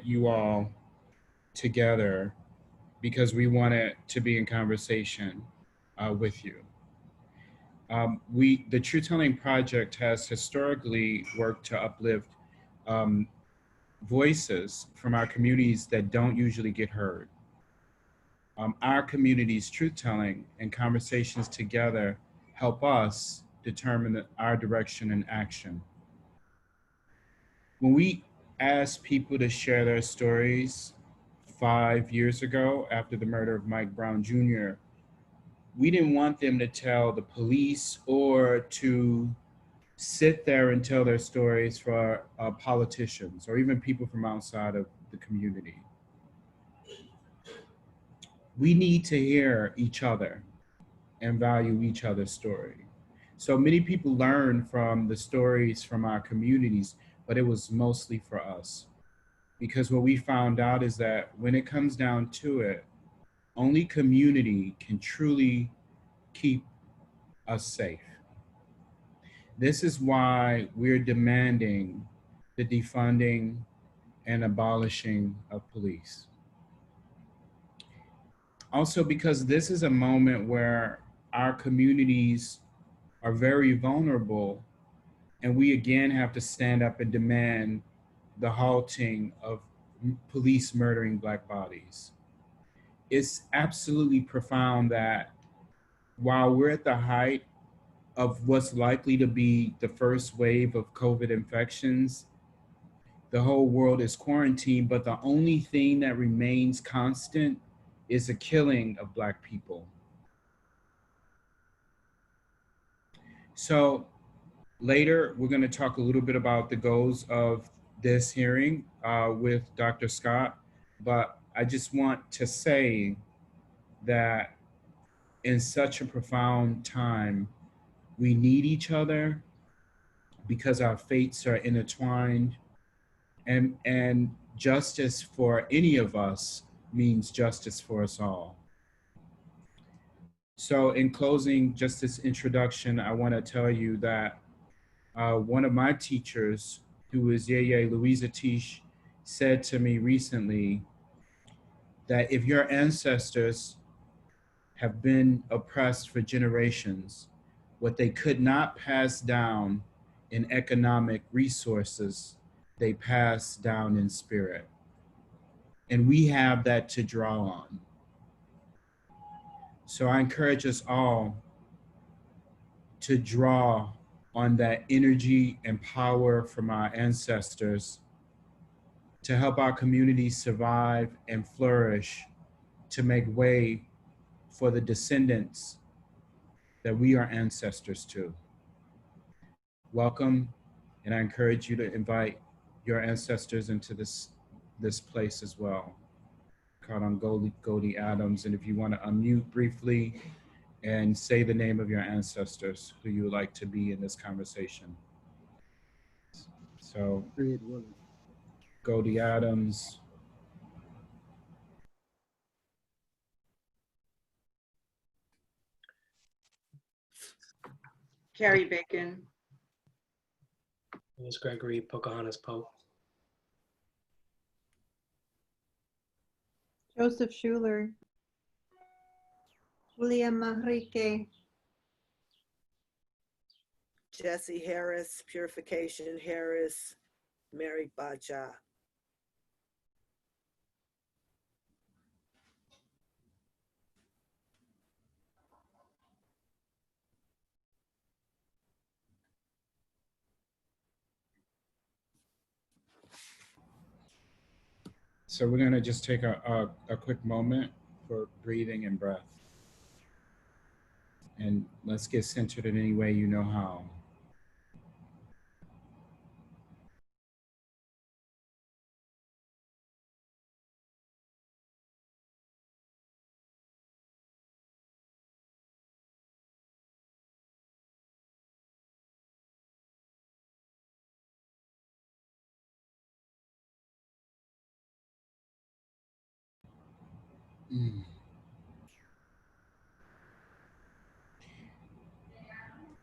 you all together because we wanted to be in conversation with you. The True Telling Project has historically worked to uplift um, voices from our communities that don't usually get heard. Our community's truth telling and conversations together help us determine our direction and action. When we asked people to share their stories 5 years ago after the murder of Mike Brown Jr., we didn't want them to tell the police or to sit there and tell their stories for politicians or even people from outside of the community. We need to hear each other and value each other's story. So many people learn from the stories from our communities, but it was mostly for us. Because what we found out is that when it comes down to it, only community can truly keep us safe. This is why we're demanding the defunding and abolishing of police. Also, because this is a moment where our communities are very vulnerable, and we again have to stand up and demand the halting of police murdering Black bodies. It's absolutely profound that while we're at the height of what's likely to be the first wave of COVID infections, the whole world is quarantined, but the only thing that remains constant is the killing of Black people. So later, we're going to talk a little bit about the goals of this hearing with Dr. Scott, but I just want to say that in such a profound time, we need each other because our fates are intertwined, and justice for any of us means justice for us all. So in closing, just this introduction, I want to tell you that one of my teachers, who is Yeye Louisa Tish, said to me recently that if your ancestors have been oppressed for generations, what they could not pass down in economic resources, they pass down in spirit. And we have that to draw on. So I encourage us all to draw on that energy and power from our ancestors to help our communities survive and flourish, to make way for the descendants that we are ancestors to. Welcome, and I encourage you to invite your ancestors into this place as well. Called on Goldie Adams, and if you want to unmute briefly and say the name of your ancestors who you would like to be in this conversation. So, Goldie Adams. Carrie Bacon. Miss Gregory Pocahontas Pope. Joseph Schuler. William Manrique. Jesse Harris, Purification Harris, Mary Baja. So we're gonna just take a quick moment for breathing and breath. And let's get centered in any way you know how. Mm.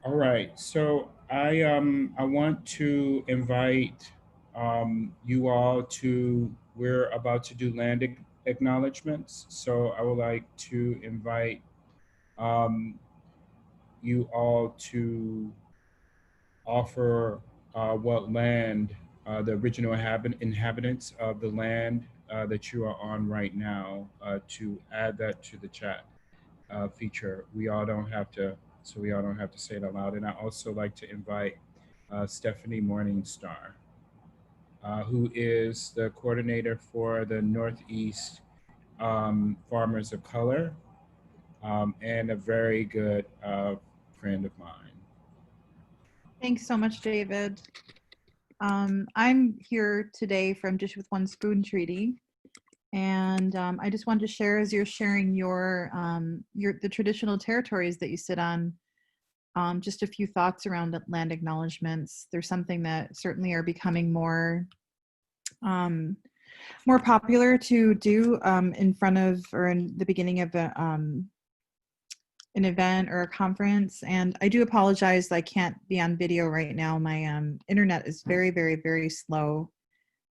All right, so I want to invite you all to we're about to do land acknowledgements. So I would like to invite um, you all to offer what land, the original inhabitants of the land that you are on right now, to add that to the chat feature. We all don't have to say it aloud. And I also like to invite Stephanie Morningstar, who is the coordinator for the Northeast Farmers of Color, and a very good friend of mine. Thanks so much, David. I'm here today from Dish with One Spoon Treaty, and I just wanted to share, as you're sharing the traditional territories that you sit on, just a few thoughts around land acknowledgements. There's something that certainly are becoming more popular to do in front of or in the beginning of an event or a conference. And I do apologize, I can't be on video right now. My internet is very, very, very slow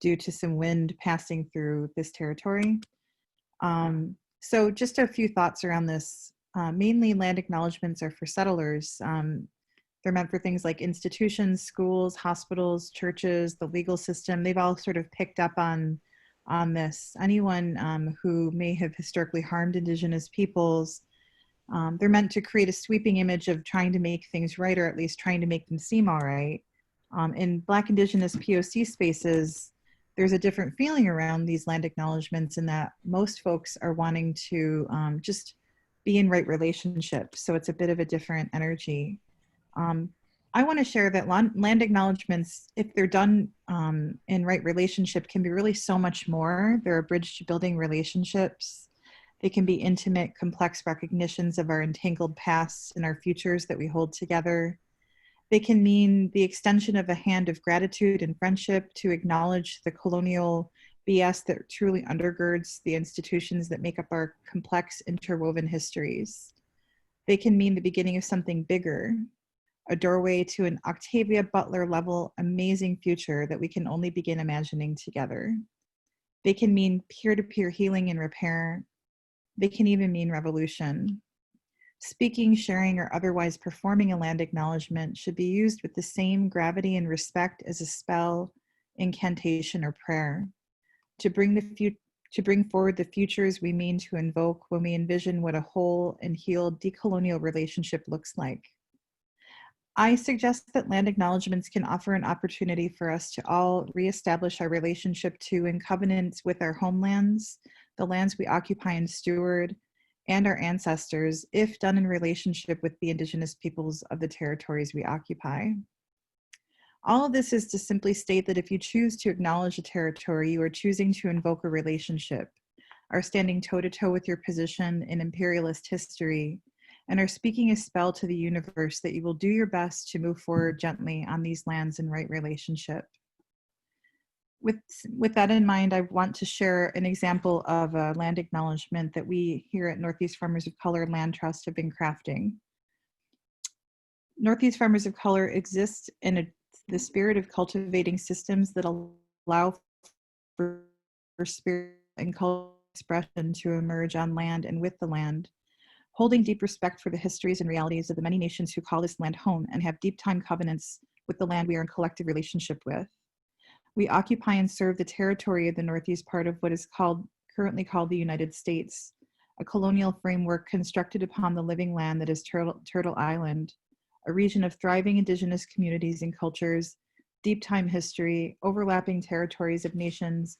due to some wind passing through this territory. So just a few thoughts around this. Mainly land acknowledgements are for settlers. They're meant for things like institutions, schools, hospitals, churches, the legal system. They've all sort of picked up on this. Anyone who may have historically harmed Indigenous peoples, they're meant to create a sweeping image of trying to make things right, or at least trying to make them seem all right. In Black, Indigenous, POC spaces, there's a different feeling around these land acknowledgements in that most folks are wanting to just be in right relationships. So it's a bit of a different energy. I want to share that land acknowledgements, if they're done in right relationship, can be really so much more. They're a bridge to building relationships. They can be intimate, complex recognitions of our entangled pasts and our futures that we hold together. They can mean the extension of a hand of gratitude and friendship to acknowledge the colonial BS that truly undergirds the institutions that make up our complex, interwoven histories. They can mean the beginning of something bigger, a doorway to an Octavia Butler level amazing future that we can only begin imagining together. They can mean peer-to-peer healing and repair. They can even mean revolution. Speaking, sharing, or otherwise performing a land acknowledgement should be used with the same gravity and respect as a spell, incantation, or prayer. To bring forward the futures we mean to invoke when we envision what a whole and healed decolonial relationship looks like. I suggest that land acknowledgements can offer an opportunity for us to all reestablish our relationship to and covenants with our homelands, the lands we occupy and steward, and our ancestors, if done in relationship with the Indigenous peoples of the territories we occupy. All of this is to simply state that if you choose to acknowledge a territory, you are choosing to invoke a relationship, are standing toe-to-toe with your position in imperialist history, and are speaking a spell to the universe that you will do your best to move forward gently on these lands in right relationship. With that in mind, I want to share an example of a land acknowledgement that we here at Northeast Farmers of Color Land Trust have been crafting. Northeast Farmers of Color exists in the spirit of cultivating systems that allow for spirit and cultural expression to emerge on land and with the land, holding deep respect for the histories and realities of the many nations who call this land home and have deep time covenants with the land we are in collective relationship with. We occupy and serve the territory of the northeast part of what is currently called the United States, a colonial framework constructed upon the living land that is Turtle Island, a region of thriving Indigenous communities and cultures, deep time history, overlapping territories of nations,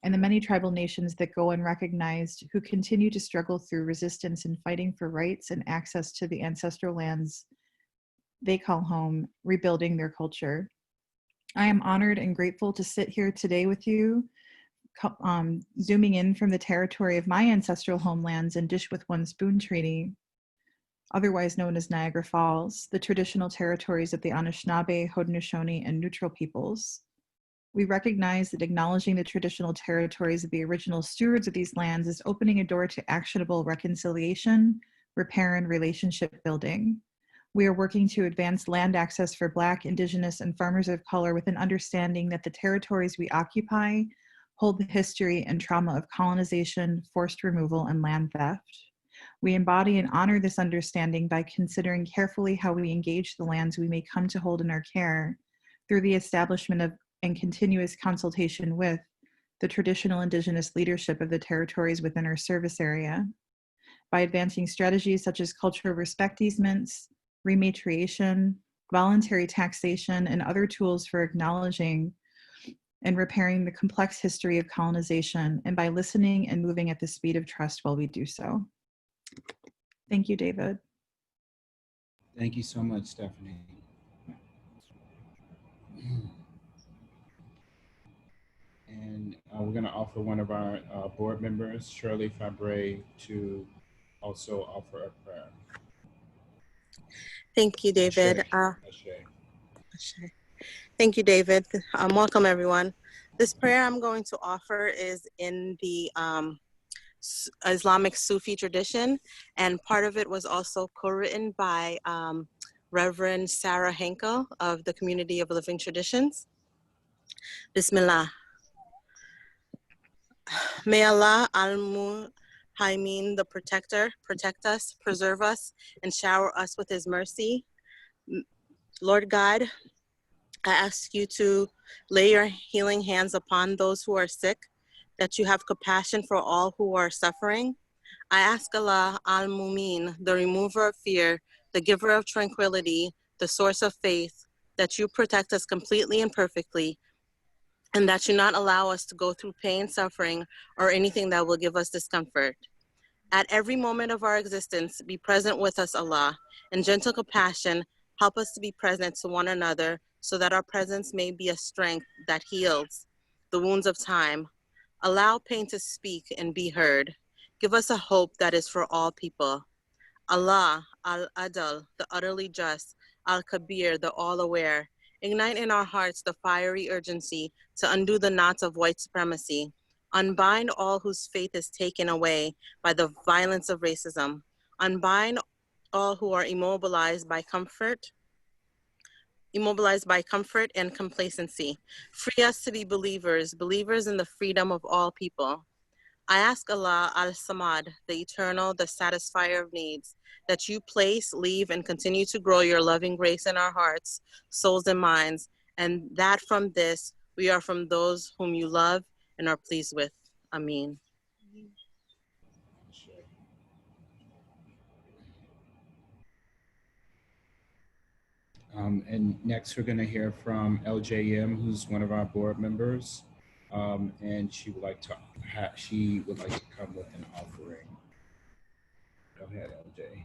and the many tribal nations that go unrecognized who continue to struggle through resistance and fighting for rights and access to the ancestral lands they call home, rebuilding their culture. I am honored and grateful to sit here today with you, zooming in from the territory of my ancestral homelands and Dish with One Spoon Treaty, otherwise known as Niagara Falls, the traditional territories of the Anishinaabe, Haudenosaunee, and Neutral peoples. We recognize that acknowledging the traditional territories of the original stewards of these lands is opening a door to actionable reconciliation, repair, and relationship building. We are working to advance land access for Black, Indigenous, and farmers of color with an understanding that the territories we occupy hold the history and trauma of colonization, forced removal, and land theft. We embody and honor this understanding by considering carefully how we engage the lands we may come to hold in our care through the establishment of and continuous consultation with the traditional indigenous leadership of the territories within our service area, by advancing strategies such as cultural respect easements, rematriation, voluntary taxation, and other tools for acknowledging and repairing the complex history of colonization, and by listening and moving at the speed of trust while we do so. Thank you, David. Thank you so much, Stephanie. And we're going to offer one of our board members, Shirley Fabre, to also offer a prayer. Thank you, David. Ashe. Thank you, David. Welcome, everyone. This prayer I'm going to offer is in the Islamic Sufi tradition, and part of it was also co-written by Reverend Sarah Henkel of the Community of Living Traditions. Bismillah. May Allah al-Muhaymin, the protector, protect us, preserve us, and shower us with his mercy. Lord God, I ask you to lay your healing hands upon those who are sick, that you have compassion for all who are suffering. I ask Allah al-Mumin, the remover of fear, the giver of tranquility, the source of faith, that you protect us completely and perfectly, and that you not allow us to go through pain, suffering, or anything that will give us discomfort. At every moment of our existence, be present with us, Allah. In gentle compassion, help us to be present to one another, so that our presence may be a strength that heals the wounds of time. Allow pain to speak and be heard. Give us a hope that is for all people. Allah, Al-Adal, the utterly just, Al-Kabir, the all-aware. Ignite in our hearts the fiery urgency to undo the knots of white supremacy. Unbind all whose faith is taken away by the violence of racism. Unbind all who are immobilized by comfort and complacency. Free us to be believers, believers in the freedom of all people. I ask Allah al-Samad, the eternal, the satisfier of needs, that you place, leave, and continue to grow your loving grace in our hearts, souls, and minds, and that from this, we are from those whom you love and are pleased with. Ameen. And next we're going to hear from LJM, who's one of our board members, and she would like to come with an offering. Go ahead, LJ.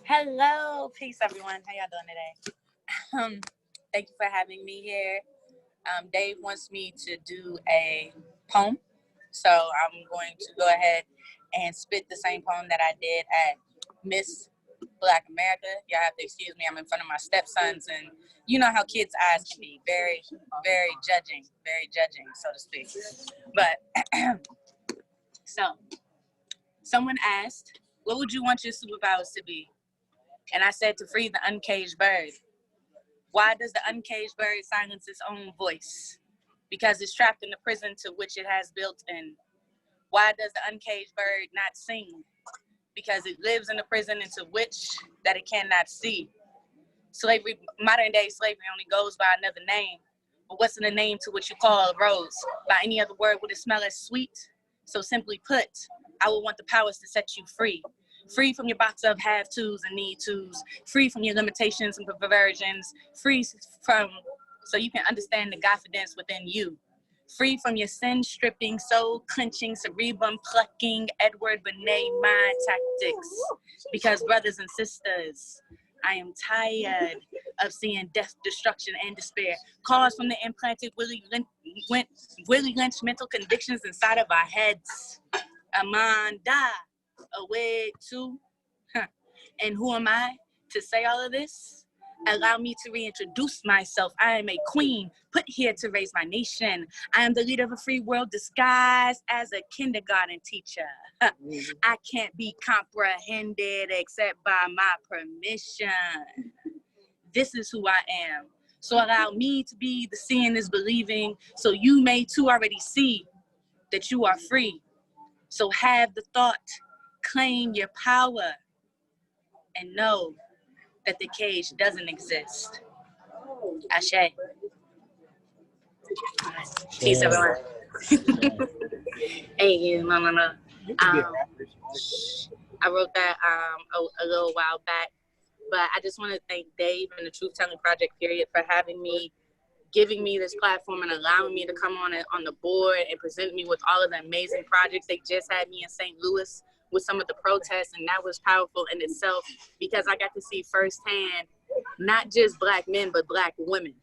Hello, peace, everyone. How y'all doing today? Thank you for having me here. Dave wants me to do a poem, so I'm going to go ahead and spit the same poem that I did at Miss Black America. Y'all have to excuse me. I'm in front of my stepsons, and you know how kids' eyes can be very, very judging, so to speak. But so, someone asked, "What would you want your superpowers to be?" And I said, to free the uncaged bird. Why does the uncaged bird silence its own voice? Because it's trapped in the prison to which it has built in. Why does the uncaged bird not sing? Because it lives in a prison into which that it cannot see. Slavery, modern day slavery only goes by another name. But what's in the name to which you call a rose? By any other word would it smell as sweet? So simply put, I would want the powers to set you free. Free from your box of have tos and need tos, free from your limitations and perversions, free from, so you can understand the confidence within you. Free from your sin stripping, soul clenching, cerebrum plucking, Edward Benet mind tactics. Because brothers and sisters, I am tired of seeing death, destruction, and despair caused from the implanted Willie Lynch mental convictions inside of our heads. Amanda. Away too. And who am I to say all of this? Allow me to reintroduce myself. I am a queen put here to raise my nation. I am the leader of a free world disguised as a kindergarten teacher. I can't be comprehended except by my permission. This is who I am. So allow me to be the seeing is believing, so you may too already see that you are free. So have the thought, claim your power, and know that the cage doesn't exist. Ashe. Peace, everyone. Hey, you, no. I wrote that a little while back, but I just want to thank Dave and the Truth Telling Project, period, for having me, giving me this platform and allowing me to come on the board and present me with all of the amazing projects. They just had me in St. Louis with some of the protests, and that was powerful in itself because I got to see firsthand not just Black men, but Black women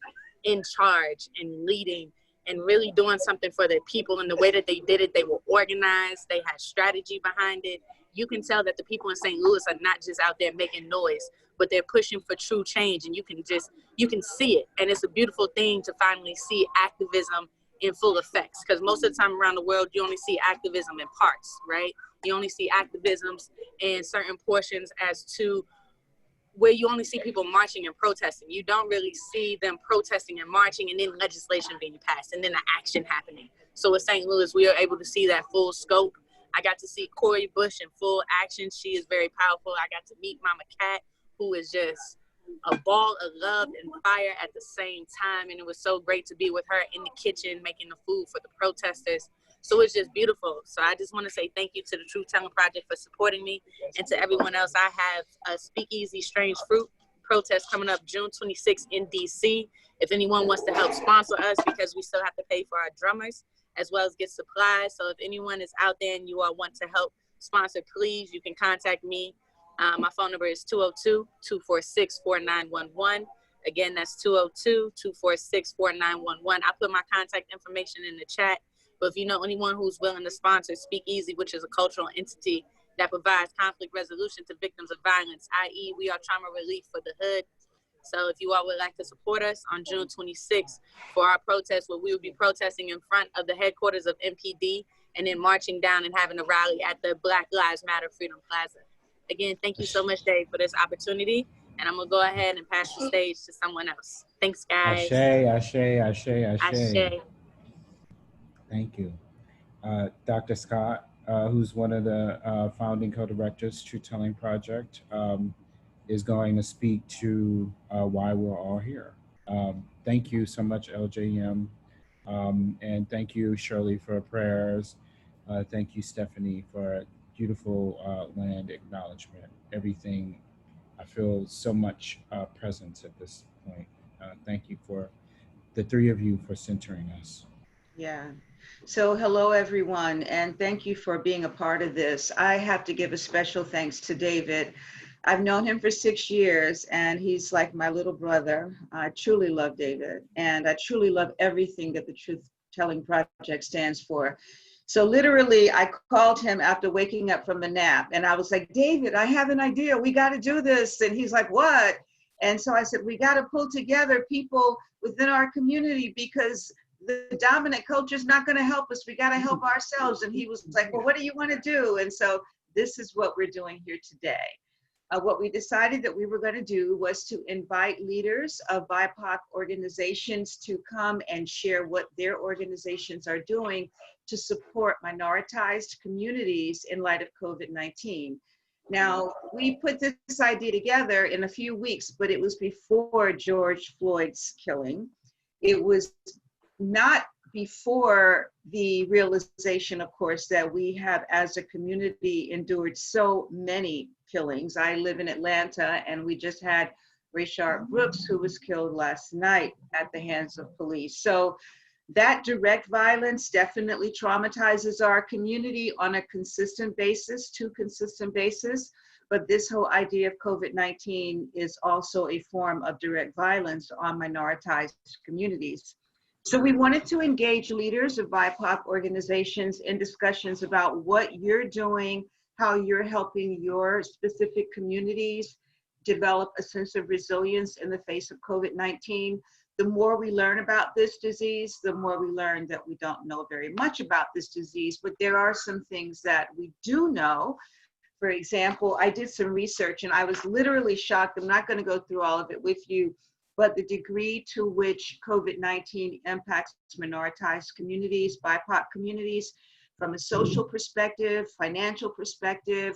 in charge and leading and really doing something for their people. And the way that they did it, they were organized, they had strategy behind it. You can tell that the people in St. Louis are not just out there making noise, but they're pushing for true change, and you can see it. And it's a beautiful thing to finally see activism in full effects, because most of the time around the world, you only see activism in parts, right? You only see activisms in certain portions as to where you only see people marching and protesting. You don't really see them protesting and marching and then legislation being passed and then the action happening. So with St. Louis, we are able to see that full scope. I got to see Cori Bush in full action. She is very powerful. I got to meet Mama Cat, who is just a ball of love and fire at the same time. And it was so great to be with her in the kitchen, making the food for the protesters. So it's just beautiful. So I just want to say thank you to the Truth Telling Project for supporting me, and to everyone else. I have a Speakeasy Strange Fruit protest coming up June 26th in DC. If anyone wants to help sponsor us, because we still have to pay for our drummers as well as get supplies. So if anyone is out there and you all want to help sponsor, please, you can contact me. My phone number is 202-246-4911. Again, that's 202-246-4911. I put my contact information in the chat. But if you know anyone who's willing to sponsor Speakeasy, which is a cultural entity that provides conflict resolution to victims of violence, i.e. we are trauma relief for the hood. So if you all would like to support us on June 26th for our protest, where we will be protesting in front of the headquarters of MPD and then marching down and having a rally at the Black Lives Matter Freedom Plaza. Again, thank you so much, Dave, for this opportunity. And I'm going to go ahead and pass the stage to someone else. Thanks, guys. Ashe. Thank you. Dr. Scott, who's one of the founding co-directors, Truth Telling Project, is going to speak to why we're all here. Thank you so much, LJM. And thank you, Shirley, for prayers. Thank you, Stephanie, for beautiful land acknowledgement. Everything, I feel so much presence at this point. Thank you for the three of you for centering us. Yeah. So hello, everyone, and thank you for being a part of this. I have to give a special thanks to David. I've known him for 6 years, and he's like my little brother. I truly love David, and I truly love everything that the Truth Telling Project stands for. So literally, I called him after waking up from the nap, and I was like, David, I have an idea. We got to do this. And he's like, what? And so I said, we got to pull together people within our community, because the dominant culture is not going to help us. We got to help ourselves. And he was like, well, what do you want to do? And so this is what we're doing here today. What we decided that we were going to do was to invite leaders of BIPOC organizations to come and share what their organizations are doing to support minoritized communities in light of COVID-19. Now, we put this idea together in a few weeks, but it was before George Floyd's killing. It was not before the realization, of course, that we have as a community endured so many killings. I live in Atlanta, and we just had Rayshard Brooks, who was killed last night at the hands of police. So that direct violence definitely traumatizes our community on a consistent basis, two consistent basis. But this whole idea of COVID-19 is also a form of direct violence on minoritized communities. So we wanted to engage leaders of BIPOC organizations in discussions about what you're doing, how you're helping your specific communities develop a sense of resilience in the face of COVID-19. The more we learn about this disease, the more we learn that we don't know very much about this disease, but there are some things that we do know. For example, I did some research and I was literally shocked. I'm not going to go through all of it with you, but the degree to which COVID-19 impacts minoritized communities, BIPOC communities, from a social perspective, financial perspective,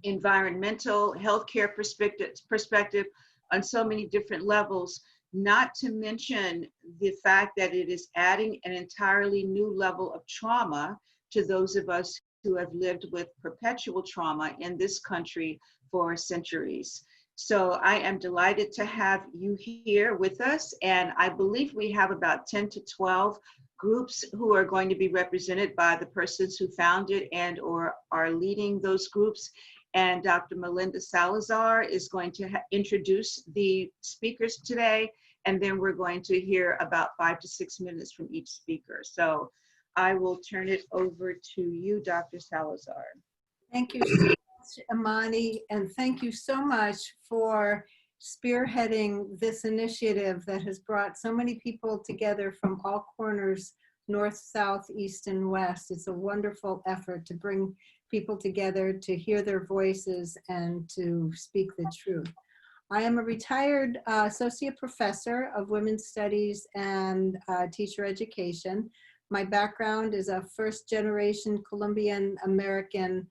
environmental, healthcare perspective on so many different levels, not to mention the fact that it is adding an entirely new level of trauma to those of us who have lived with perpetual trauma in this country for centuries. So I am delighted to have you here with us, and I believe we have about 10 to 12 groups who are going to be represented by the persons who founded and or are leading those groups. And Dr. Melinda Salazar is going to introduce the speakers today, and then we're going to hear about 5 to 6 minutes from each speaker. So I will turn it over to you, Dr. Salazar. Thank you so much, Amani, and thank you so much for spearheading this initiative that has brought so many people together from all corners, north, south, east, and west. It's a wonderful effort to bring people together to hear their voices and to speak the truth. I am a retired associate professor of women's studies and teacher education. My background is a first-generation Colombian American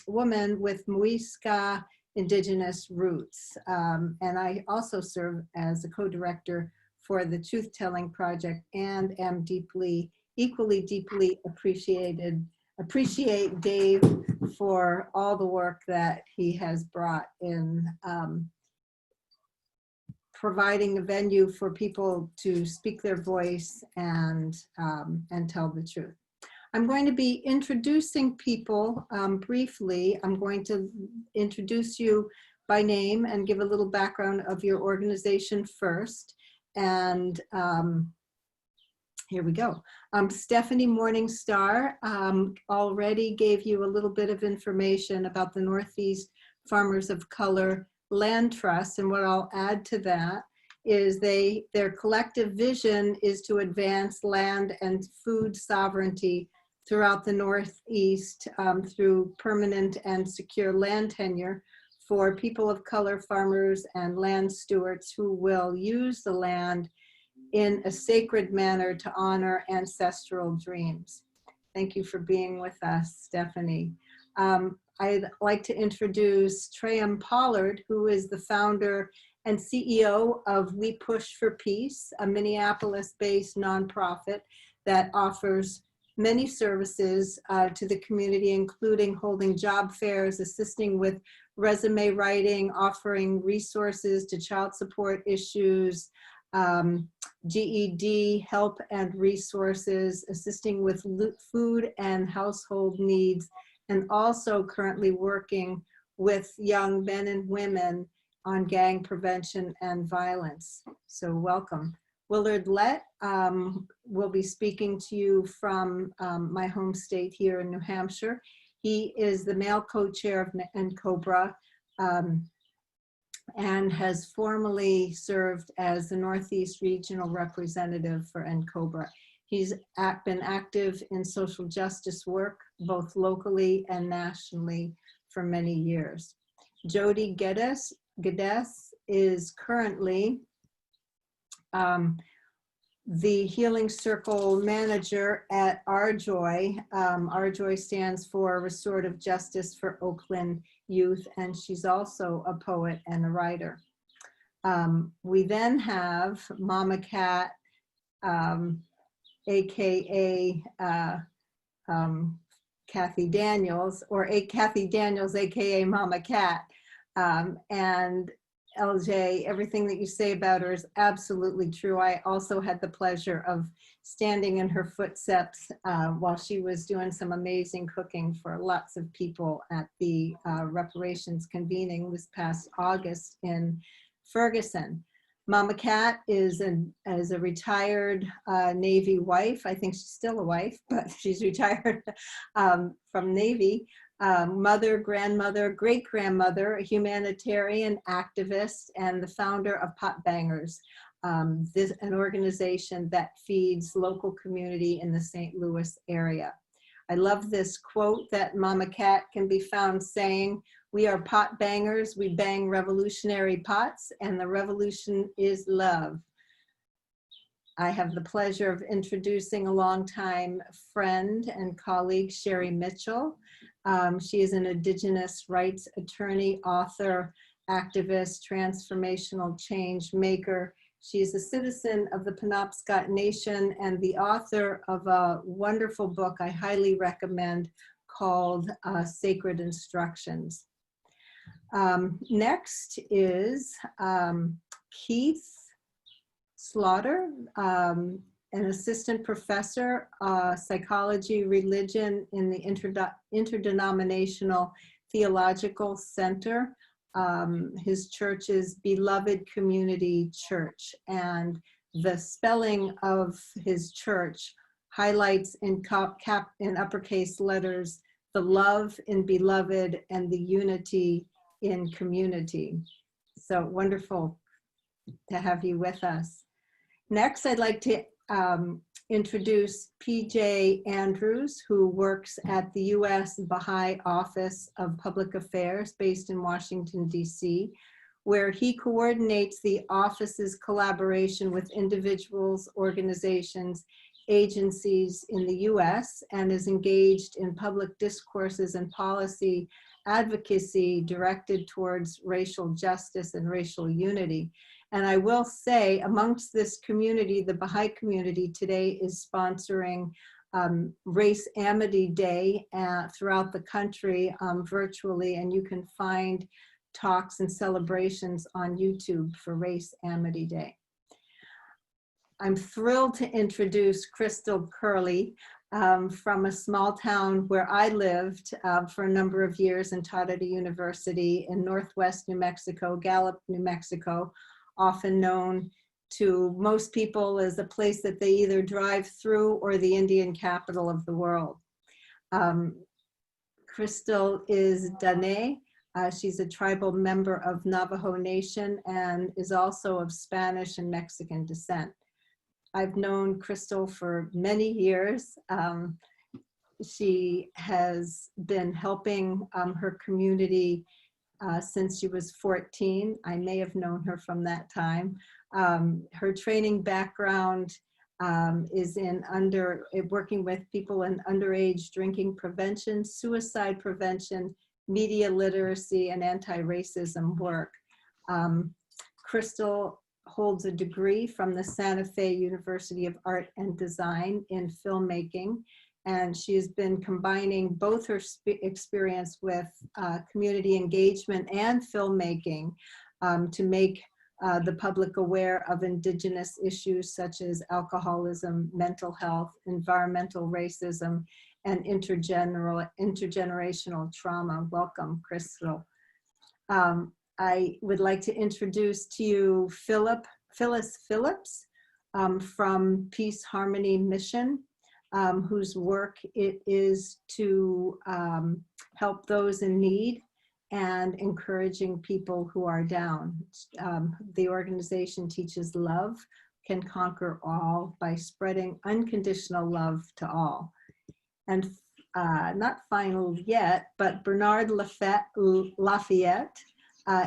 woman with Muisca indigenous roots. And I also serve as a co-director for the Truth Telling Project and am equally deeply appreciate Dave for all the work that he has brought in providing a venue for people to speak their voice and tell the truth. I'm going to be introducing people briefly. I'm going to introduce you by name and give a little background of your organization first. And here we go. Stephanie Morningstar already gave you a little bit of information about the Northeast Farmers of Color Land Trust, and what I'll add to that is their collective vision is to advance land and food sovereignty throughout the Northeast through permanent and secure land tenure for people of color, farmers, and land stewards who will use the land in a sacred manner to honor ancestral dreams. Thank you for being with us, Stephanie. I'd like to introduce Trayam Pollard, who is the founder and CEO of We Push for Peace, a Minneapolis-based nonprofit that offers many services to the community, including holding job fairs, assisting with resume writing, offering resources to child support issues, GED help and resources, assisting with food and household needs, and also currently working with young men and women on gang prevention and violence. So welcome. Willard Lett will be speaking to you from my home state here in New Hampshire. He is the male co-chair of NCOBRA and has formerly served as the Northeast Regional Representative for NCOBRA. He's been active in social justice work, both locally and nationally, for many years. Jody Geddes is currently the Healing Circle manager at RJOY. RJOY stands for Restorative Justice for Oakland Youth, and she's also a poet and a writer. We then have Mama Cat, AKA Kathy Daniels, or Kathy Daniels, AKA Mama Cat. And LJ, everything that you say about her is absolutely true. I also had the pleasure of standing in her footsteps while she was doing some amazing cooking for lots of people at the reparations convening this past August in Ferguson. Mama Cat is a retired Navy wife. I think she's still a wife, but she's retired from Navy. Mother, grandmother, great-grandmother, a humanitarian activist, and the founder of Pot Bangers, an organization that feeds local community in the St. Louis area. I love this quote that Mama Cat can be found saying, We are pot bangers. We bang revolutionary pots, and the revolution is love. I have the pleasure of introducing a longtime friend and colleague, Sherry Mitchell. She is an Indigenous rights attorney, author, activist, transformational change maker. She is a citizen of the Penobscot Nation and the author of a wonderful book I highly recommend called Sacred Instructions. Next is Keith Slaughter, an assistant professor, psychology, religion in the Interdenominational Theological Center. His church is Beloved Community Church, and the spelling of his church highlights in uppercase letters the love in beloved and the unity in community. So wonderful to have you with us. Next, I'd like to introduce PJ Andrews, who works at the U.S. Baha'i Office of Public Affairs based in Washington, D.C., where he coordinates the office's collaboration with individuals, organizations, agencies in the U.S. and is engaged in public discourses and policy advocacy directed towards racial justice and racial unity. And I will say, amongst this community, the Baha'i community today is sponsoring Race Amity Day throughout the country virtually, and you can find talks and celebrations on YouTube for Race Amity Day. I'm thrilled to introduce Crystal Curley from a small town where I lived for a number of years and taught at a university in Northwest New Mexico, Gallup, New Mexico, often known to most people as a place that they either drive through or the Indian capital of the world. Crystal is Dene. She's a tribal member of Navajo Nation and is also of Spanish and Mexican descent. I've known Crystal for many years. She has been helping her community since she was 14. I may have known her from that time. Her training background is in working with people in underage drinking prevention, suicide prevention, media literacy, and anti-racism work. Crystal holds a degree from the Santa Fe University of Art and Design in filmmaking, and she has been combining both her experience with community engagement and filmmaking to make the public aware of Indigenous issues such as alcoholism, mental health, environmental racism, and intergenerational trauma. Welcome, Crystal. I would like to introduce to you Phyllis Phillips from Peace Harmony Mission, whose work it is to help those in need and encouraging people who are down. The organization teaches love can conquer all by spreading unconditional love to all. And not final yet, but Bernard Lafayette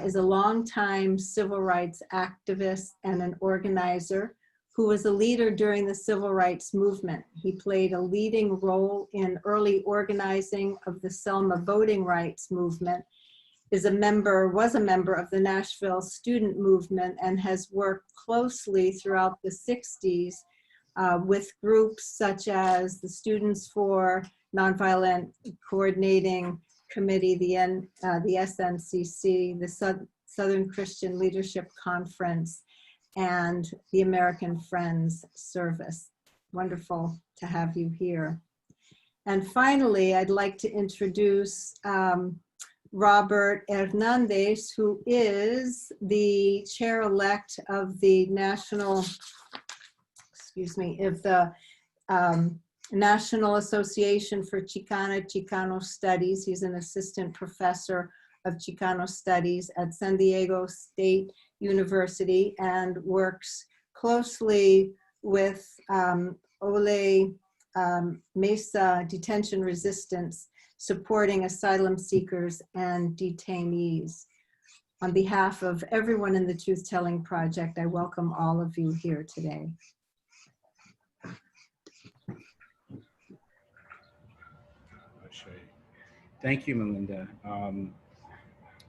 is a longtime civil rights activist and an organizer who was a leader during the civil rights movement. He played a leading role in early organizing of the Selma voting rights movement, was a member of the Nashville student movement, and has worked closely throughout the 60s with groups such as the Students for Nonviolent Coordinating Committee, the SNCC, the Southern Christian Leadership Conference, and the American Friends Service. Wonderful to have you here. And finally, I'd like to introduce Robert Hernandez, who is the chair-elect of the National Association for Chicano Studies. He's an assistant professor of Chicano Studies at San Diego State University and works closely with Ole Mesa Detention Resistance supporting asylum seekers and detainees. On behalf of everyone in the Truth Telling Project, I welcome all of you here today. I'll show you. Thank you, Melinda.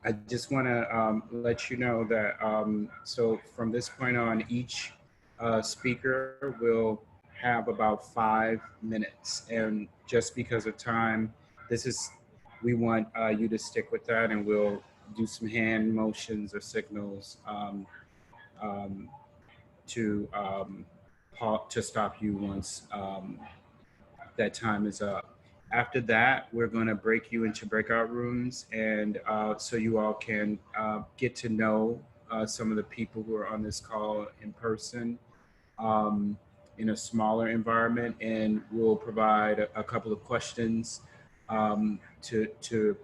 I just want to let you know that so from this point on, each speaker will have about 5 minutes, and just because of time, we want you to stick with that, and we'll do some hand motions or signals um, to to stop you once that time is up. After that, we're going to break you into breakout rooms, and so you all can get to know some of the people who are on this call in person in a smaller environment, and we'll provide a couple of questions to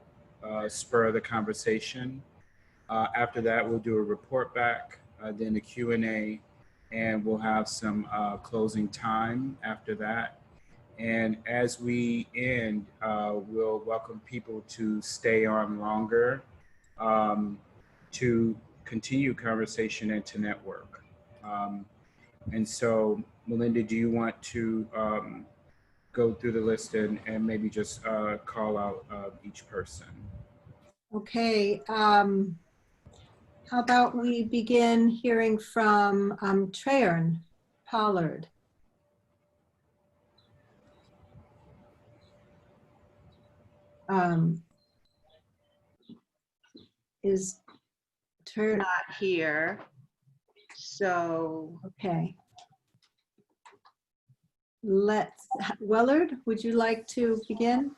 spur the conversation. After that, we'll do a report back, then a Q&A, and we'll have some closing time after that. And as we end, we'll welcome people to stay on longer to continue conversation and to network. And so, Melinda, do you want to go through the list and maybe just call out each person? Okay, how about we begin hearing from Trayern Pollard. Is Trayern Not here. So okay? Let's, Willard, would you like to begin?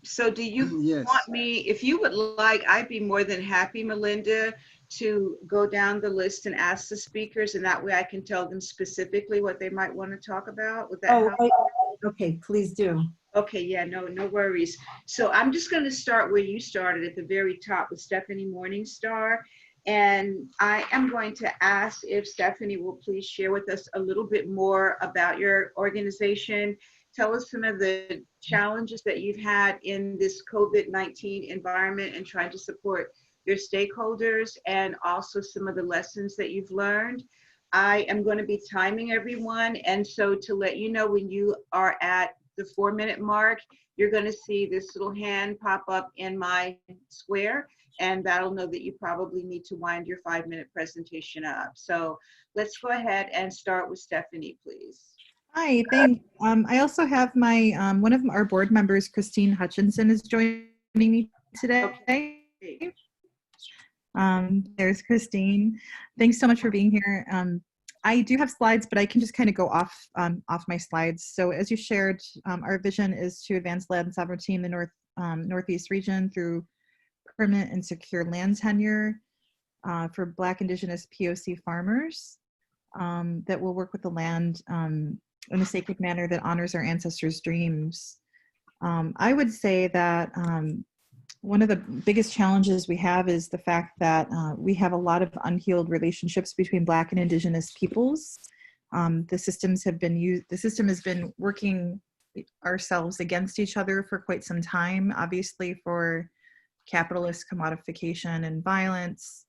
So do you Yes. want me, if you would like, I'd be more than happy, Melinda, to go down the list and ask the speakers, and that way I can tell them specifically what they might want to talk about. Would that help? Okay, please do. Okay, yeah, no worries. So I'm just going to start where you started at the very top with Stephanie Morningstar. And I am going to ask if Stephanie will please share with us a little bit more about your organization. Tell us some of the challenges that you've had in this COVID-19 environment and trying to support your stakeholders, and also some of the lessons that you've learned. I am going to be timing everyone. And so to let you know, when you are at the 4-minute mark, you're going to see this little hand pop up in my square, and that'll know that you probably need to wind your 5-minute presentation up. So let's go ahead and start with Stephanie, please. Hi, thanks. I also have my, one of our board members, Christine Hutchinson, is joining me today. Okay. There's Christine. Thanks so much for being here. I do have slides, but I can just kind of go off my slides. So as you shared, our vision is to advance land sovereignty in the Northeast region through permanent and secure land tenure for Black, Indigenous, POC farmers that will work with the land in a sacred manner that honors our ancestors' dreams. I would say that one of the biggest challenges we have is the fact that we have a lot of unhealed relationships between Black and Indigenous peoples. The system has been working ourselves against each other for quite some time, obviously for capitalist commodification and violence.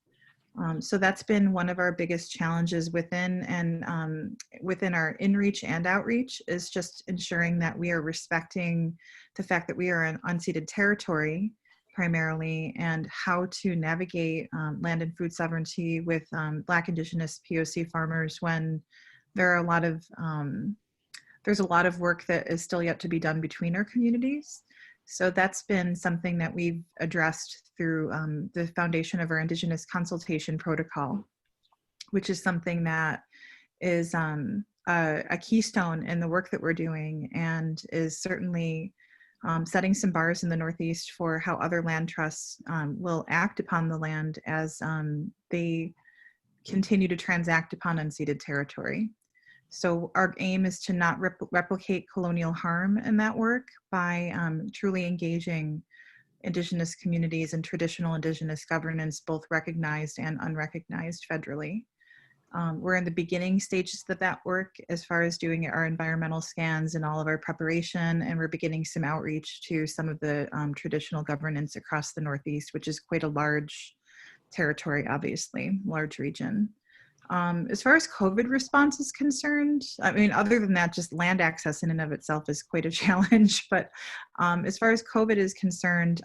So that's been one of our biggest challenges within our in-reach and outreach, is just ensuring that we are respecting the fact that we are an unceded territory primarily, and how to navigate land and food sovereignty with Black, Indigenous, POC farmers when there are there's a lot of work that is still yet to be done between our communities. So that's been something that we've addressed through the foundation of our Indigenous Consultation Protocol, which is something that is a keystone in the work that we're doing, and is certainly setting some bars in the Northeast for how other land trusts will act upon the land as they continue to transact upon unceded territory. So our aim is to not replicate colonial harm in that work by truly engaging Indigenous communities and traditional Indigenous governance, both recognized and unrecognized federally. We're in the beginning stages of that work as far as doing our environmental scans and all of our preparation, and we're beginning some outreach to some of the traditional governance across the Northeast, which is quite a large territory, obviously, large region. As far as COVID response is concerned, I mean, other than that, just land access in and of itself is quite a challenge. But as far as COVID is concerned,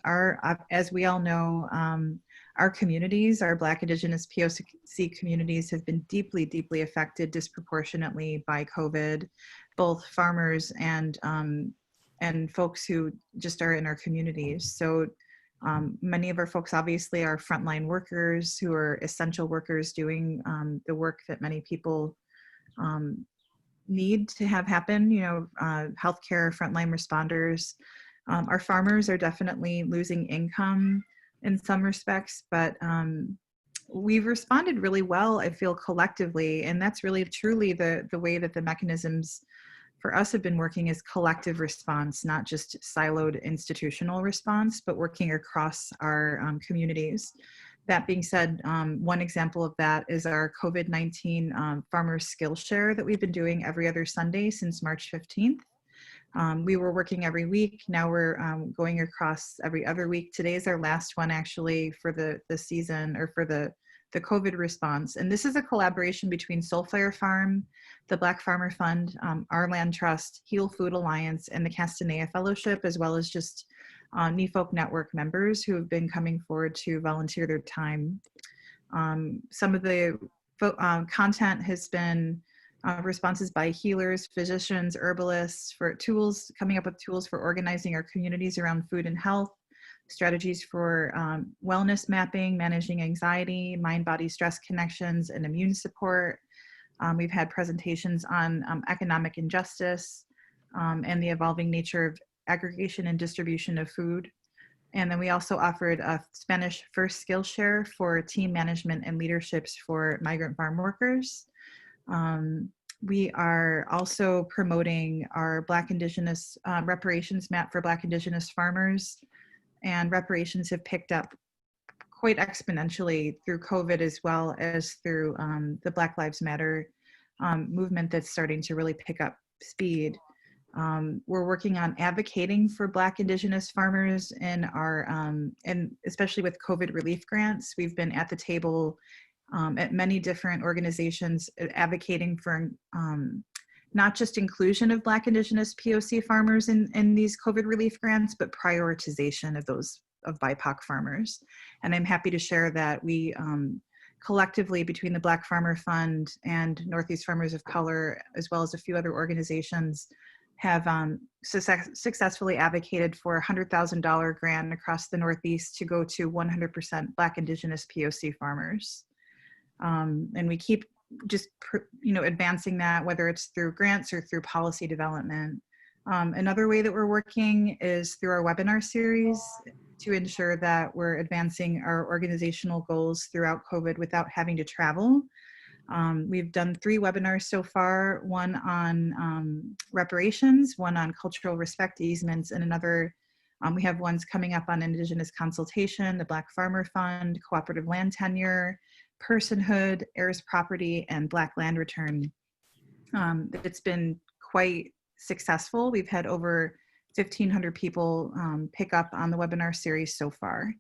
as we all know, our communities, our Black, Indigenous, POC communities have been deeply, deeply affected disproportionately by COVID, both farmers and folks who just are in our communities. So many of our folks obviously are frontline workers who are essential workers doing the work that many people need to have happen, you know, healthcare, frontline responders. Our farmers are definitely losing income in some respects, but we've responded really well, I feel, collectively, and that's really truly the way that the mechanisms for us have been working is collective response, not just siloed institutional response, but working across our communities. That being said, one example of that is our COVID-19 Farmers Skill Share that we've been doing every other Sunday since March 15th. We were working every week. Now we're going across every other week. Today is our last one actually for the season, or for the COVID response. And this is a collaboration between Soulfire Farm, the Black Farmer Fund, Our Land Trust, Heal Food Alliance, and the Castanea Fellowship, as well as just NEFOC Network members who have been coming forward to volunteer their time. Some of the content has been responses by healers, physicians, herbalists, for tools, coming up with tools for organizing our communities around food and health, strategies for wellness mapping, managing anxiety, mind-body stress connections, and immune support. We've had presentations on economic injustice and the evolving nature of aggregation and distribution of food. And then we also offered a Spanish First Skill Share for team management and leaderships for migrant farm workers. We are also promoting our Black Indigenous reparations map for Black Indigenous farmers, and reparations have picked up quite exponentially through COVID, as well as through the Black Lives Matter movement that's starting to really pick up speed. We're working on advocating for Black Indigenous farmers in our, and especially with COVID relief grants. We've been at the table at many different organizations advocating for not just inclusion of Black, Indigenous, POC farmers in these COVID relief grants, but prioritization of those of BIPOC farmers. And I'm happy to share that we collectively, between the Black Farmer Fund and Northeast Farmers of Color, as well as a few other organizations, have successfully advocated for a $100,000 grant across the Northeast to go to 100% Black, Indigenous, POC farmers. And we keep just advancing that, whether it's through grants or through policy development. Another way that we're working is through our webinar series to ensure that we're advancing our organizational goals throughout COVID without having to travel. We've done 3 webinars so far, one on reparations, one on cultural respect easements, and another, we have ones coming up on Indigenous consultation, the Black Farmer Fund, cooperative land tenure, personhood, heirs property, and Black land return. It's been quite successful. We've had over 1,500 people pick up on the webinar series so far.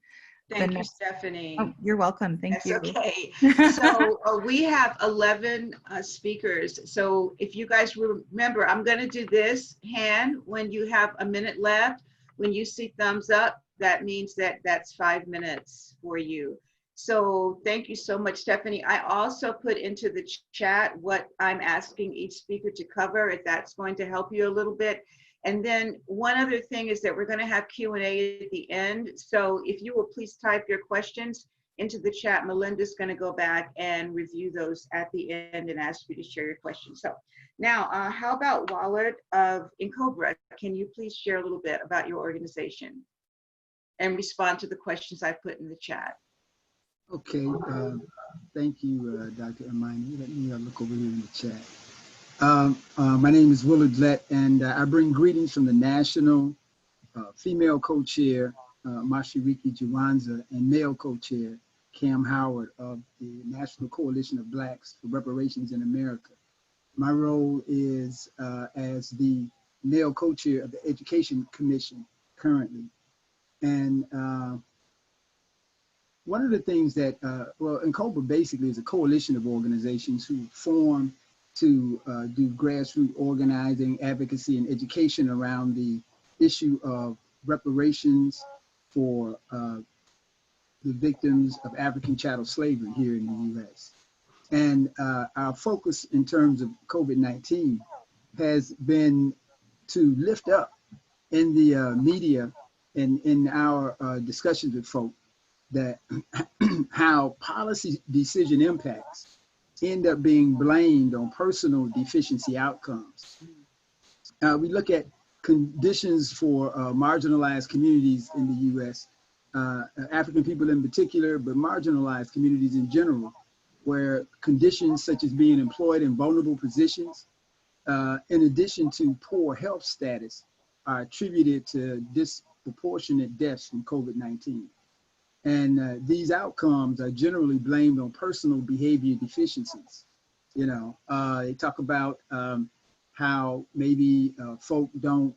Thank you, Stephanie. Oh, you're welcome. Thank you. Okay. So we have 11 speakers. So if you guys remember, I'm going to do this hand when you have a minute left. When you see thumbs up, that means that that's 5 minutes for you. So thank you so much, Stephanie. I also put into the chat what I'm asking each speaker to cover, if that's going to help you a little bit. And then one other thing is that we're going to have Q&A at the end. So if you will please type your questions into the chat, Melinda's going to go back and review those at the end and ask you to share your questions. So now, how about Wallard of Incobra? Can you please share a little bit about your organization and respond to the questions I put in the chat? Okay, thank you, Dr. Imani. Let me look over here in the chat. My name is Willard Lett, and I bring greetings from the National Female Co-Chair, Mashiriki Jawanza, and Male Co-Chair, Cam Howard of the National Coalition of Blacks for Reparations in America. My role is as the male co-chair of the Education Commission currently. And one of the things that, well, NCOBA basically is a coalition of organizations who form to do grassroots organizing, advocacy, and education around the issue of reparations for the victims of African chattel slavery here in the U.S. And our focus in terms of COVID-19 has been to lift up in the media and in our discussions with folk that how policy decision impacts end up being blamed on personal deficiency outcomes. We look at conditions for marginalized communities in the U.S., African people in particular, but marginalized communities in general, where conditions such as being employed in vulnerable positions, in addition to poor health status, are attributed to disproportionate deaths from COVID-19. And these outcomes are generally blamed on personal behavior deficiencies. You know, they talk about how maybe folk don't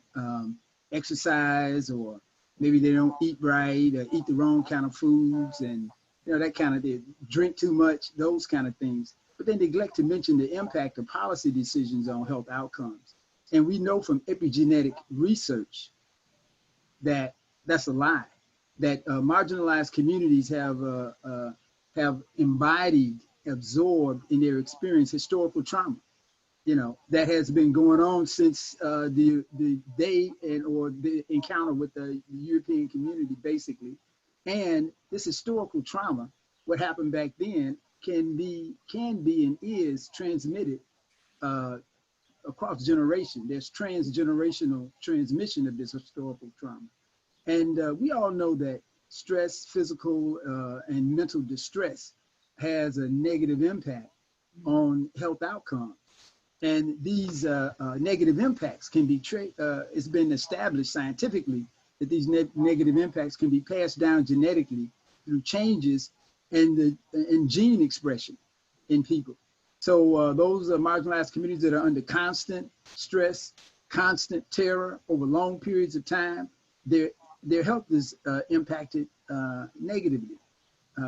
exercise, or maybe they don't eat right, or eat the wrong kind of foods, and you know, that kind of, they drink too much, those kind of things. But they neglect to mention the impact of policy decisions on health outcomes. And we know from epigenetic research that that's a lie, that marginalized communities have embodied, absorbed in their experience historical trauma, you know, that has been going on since the day or the encounter with the European community, basically. And this historical trauma, what happened back then, can be and is transmitted across generation. There's transgenerational transmission of this historical trauma. And we all know that stress, physical and mental distress has a negative impact on health outcomes. And these negative impacts can be, it's been established scientifically that these negative impacts can be passed down genetically through changes in gene expression in people. So those are marginalized communities that are under constant stress, constant terror over long periods of time, their health is impacted negatively.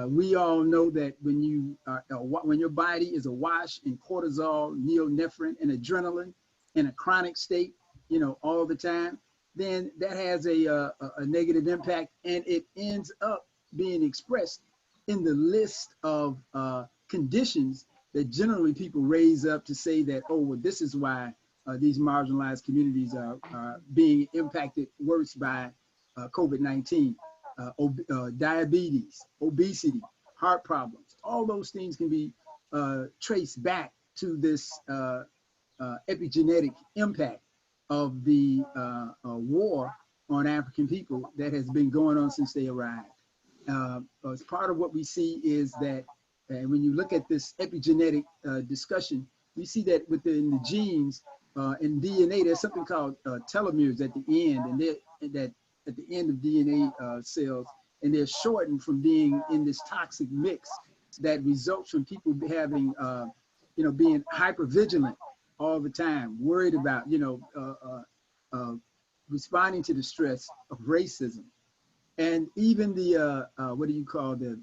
We all know that when your body is awash in cortisol, neonephrine, and adrenaline in a chronic state, you know, all the time, then that has a negative impact, and it ends up being expressed in the list of conditions that generally people raise up to say that, oh, well, this is why these marginalized communities are being impacted worse by COVID-19. Diabetes, obesity, heart problems, all those things can be traced back to this epigenetic impact of the war on African people that has been going on since they arrived. As part of what we see is that when you look at this epigenetic discussion, we see that within the genes in DNA, there's something called telomeres at the end, and that at the end of DNA cells, and they're shortened from being in this toxic mix that results from people having, you know, being hypervigilant all the time, worried about, you know, responding to the stress of racism. And even the, what do you call the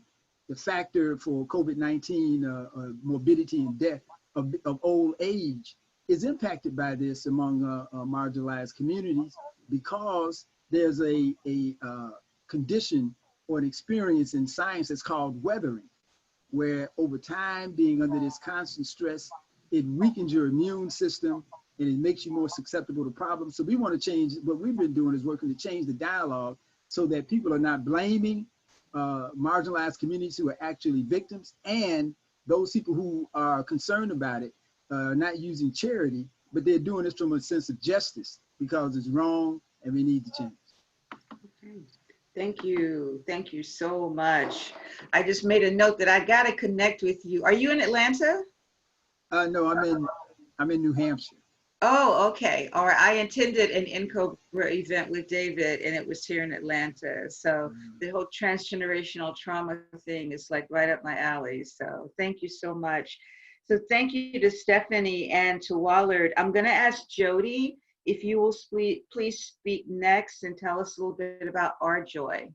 factor for COVID-19 morbidity and death of old age is impacted by this among marginalized communities, because there's a condition or an experience in science that's called weathering, where over time, being under this constant stress, it weakens your immune system and it makes you more susceptible to problems. So we want to change, what we've been doing is working to change the dialogue so that people are not blaming marginalized communities who are actually victims, and those people who are concerned about it not using charity, but they're doing this from a sense of justice because it's wrong and we need to change. Okay. Thank you. Thank you so much. I just made a note that I got to connect with you. Are you in Atlanta? No, I'm in New Hampshire. Oh, okay. Or I attended an NCOBRA event with David, and it was here in Atlanta. So the whole transgenerational trauma thing is like right up my alley. So thank you so much. So thank you to Stephanie and to Wallard. I'm going to ask Jody if you will please speak next and tell us a little bit about Our Joy.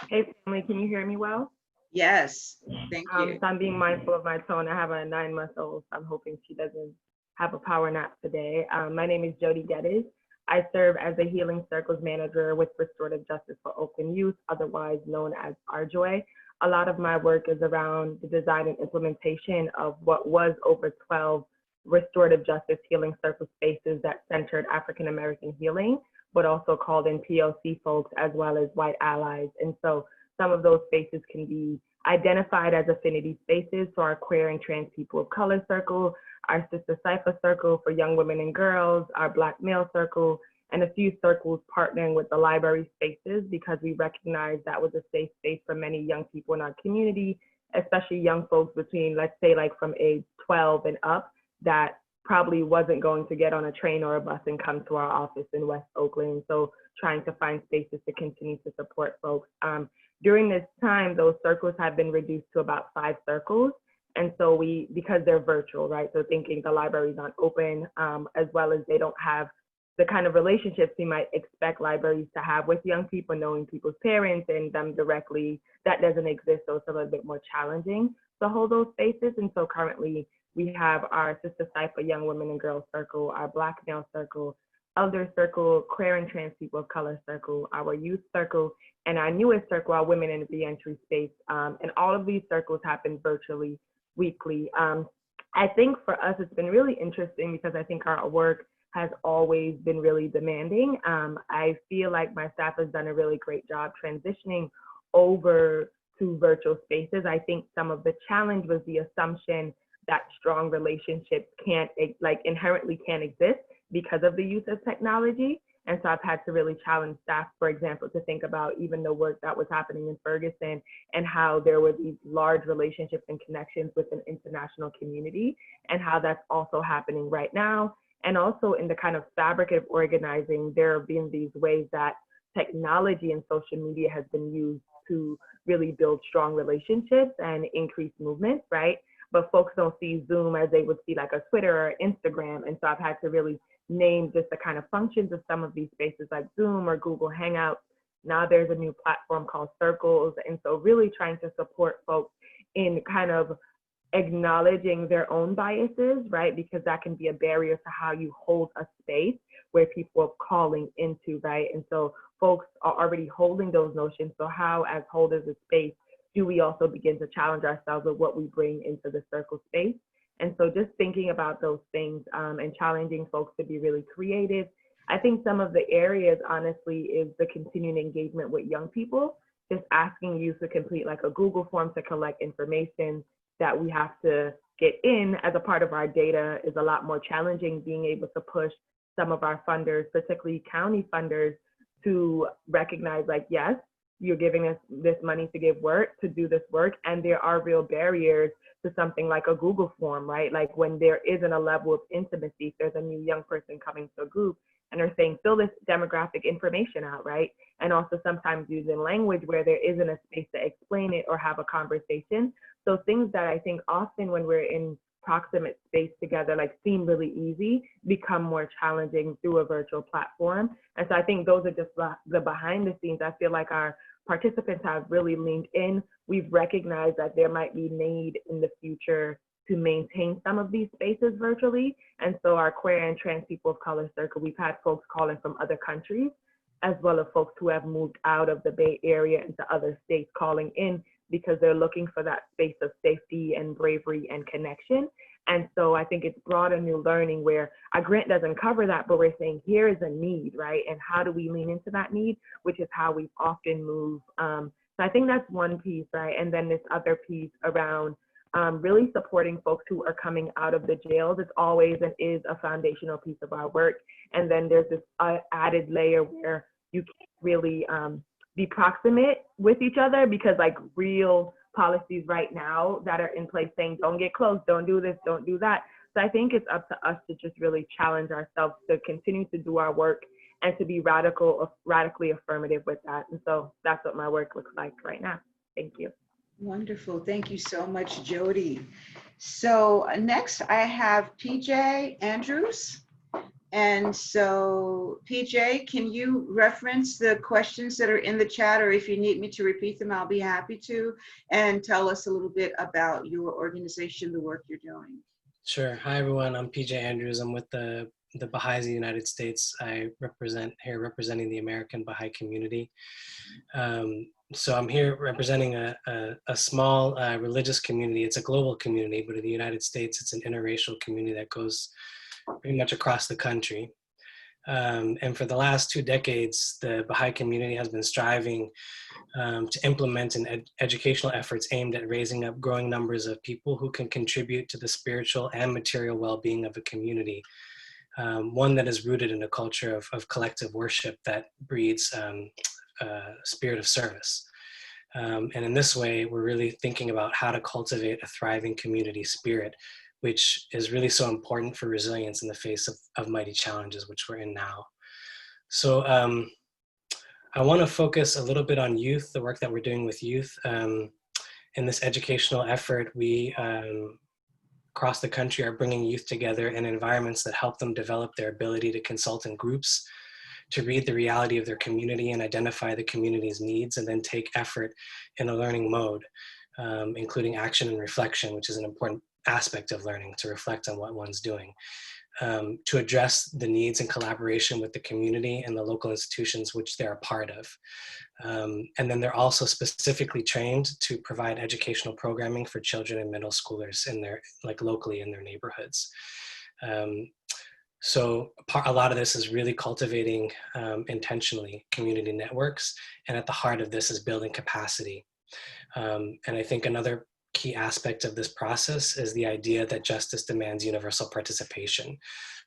Hey family, can you hear me well? Yes, thank you. So I'm being mindful of my tone. I have a 9-month-old. So I'm hoping she doesn't have a power nap today. My name is Jody Geddes. I serve as a Healing Circles Manager with Restorative Justice for Oakland Youth, otherwise known as Our Joy. A lot of my work is around the design and implementation of what was over 12 restorative justice healing circle spaces that centered African American healing, but also called in POC folks as well as white allies. And so some of those spaces can be identified as affinity spaces. So our queer and trans people of color circle, our sister cipher circle for young women and girls, our Black male circle, and a few circles partnering with the library spaces because we recognize that was a safe space for many young people in our community, especially young folks between, let's say, like from age 12 and up, that probably wasn't going to get on a train or a bus and come to our office in West Oakland. So trying to find spaces to continue to support folks. During this time, those circles have been reduced to about 5 circles. And so because they're virtual, right? So thinking the libraries aren't open, as well as they don't have the kind of relationships we might expect libraries to have with young people, knowing people's parents and them directly, that doesn't exist. So it's a little bit more challenging to hold those spaces. And so currently we have our Sister Cipher Young Women and Girls Circle, our Black Male Circle, Elder Circle, Queer and Trans People of Color Circle, our Youth Circle, and our newest circle, our Women in Reentry Space. And all of these circles happen virtually weekly. I think for us, it's been really interesting because I think our work has always been really demanding. I feel like my staff has done a really great job transitioning over to virtual spaces. I think some of the challenge was the assumption that strong relationships inherently can't exist because of the use of technology. And so I've had to really challenge staff, for example, to think about even the work that was happening in Ferguson and how there were these large relationships and connections with an international community and how that's also happening right now. And also in the kind of fabric of organizing, there have been these ways that technology and social media has been used to really build strong relationships and increase movement, right? But folks don't see Zoom as they would see like a Twitter or Instagram. And so I've had to really name just the kind of functions of some of these spaces like Zoom or Google Hangouts. Now there's a new platform called Circles. And so really trying to support folks in kind of acknowledging their own biases, right? Because that can be a barrier to how you hold a space where people are calling into, right? And so folks are already holding those notions. So how, as holders of space, do we also begin to challenge ourselves with what we bring into the circle space? And so just thinking about those things and challenging folks to be really creative. I think some of the areas, honestly, is the continuing engagement with young people, just asking you to complete like a Google form to collect information that we have to get in as a part of our data is a lot more challenging. Being able to push some of our funders, particularly county funders, to recognize like, yes, you're giving us this money to give work, to do this work, and there are real barriers to something like a Google form, right? Like when there isn't a level of intimacy, if there's a new young person coming to a group and they're saying, fill this demographic information out, right? And also sometimes using language where there isn't a space to explain it or have a conversation. So things that I think often when we're in proximate space together, like seem really easy, become more challenging through a virtual platform. And so I think those are just the behind the scenes. I feel like our participants have really leaned in. We've recognized that there might be need in the future to maintain some of these spaces virtually. And so our queer and trans people of color circle, we've had folks calling from other countries, as well as folks who have moved out of the Bay Area into other states calling in because they're looking for that space of safety and bravery and connection. And so I think it's brought a new learning where our grant doesn't cover that, but we're saying here is a need, right? And how do we lean into that need, which is how we often move. So I think that's one piece, right? And then this other piece around really supporting folks who are coming out of the jails. It's always and is a foundational piece of our work. And then there's this added layer where you can't really be proximate with each other because like real policies right now that are in place saying don't get close, don't do this, don't do that. So I think it's up to us to just really challenge ourselves to continue to do our work and to be radically affirmative with that. And so that's what my work looks like right now. Thank you. Wonderful. Thank you so much, Jody. So next I have PJ Andrews. And so PJ, can you reference the questions that are in the chat, or if you need me to repeat them, I'll be happy to, and tell us a little bit about your organization, the work you're doing. Sure. Hi, everyone. I'm PJ Andrews. I'm with the Baha'is of the United States. I representing the American Baha'i community. So I'm here representing a small religious community. It's a global community, but in the United States, it's an interracial community that goes pretty much across the country. And for the last 2 decades, the Baha'i community has been striving to implement educational efforts aimed at raising up growing numbers of people who can contribute to the spiritual and material well-being of a community. One that is rooted in a culture of collective worship that breeds spirit of service. And in this way, we're really thinking about how to cultivate a thriving community spirit, which is really so important for resilience in the face of mighty challenges, which we're in now. So I want to focus a little bit on youth, the work that we're doing with youth. In this educational effort, we across the country are bringing youth together in environments that help them develop their ability to consult in groups, to read the reality of their community and identify the community's needs, and then take effort in a learning mode, including action and reflection, which is an important aspect of learning, to reflect on what one's doing, to address the needs and collaboration with the community and the local institutions which they're a part of. And then they're also specifically trained to provide educational programming for children and middle schoolers in their, like locally in their neighborhoods. So a lot of this is really cultivating intentionally community networks. And at the heart of this is building capacity. And I think another key aspect of this process is the idea that justice demands universal participation.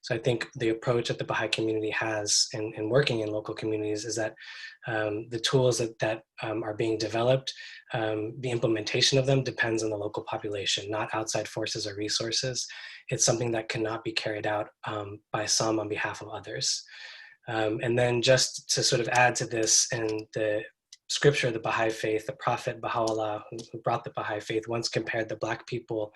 So I think the approach that the Baha'i community has in working in local communities is that the tools that are being developed, the implementation of them depends on the local population, not outside forces or resources. It's something that cannot be carried out by some on behalf of others. And then just to sort of add to this, in the scripture of the Baha'i faith, the prophet Baha'u'llah, who brought the Baha'i faith, once compared the Black people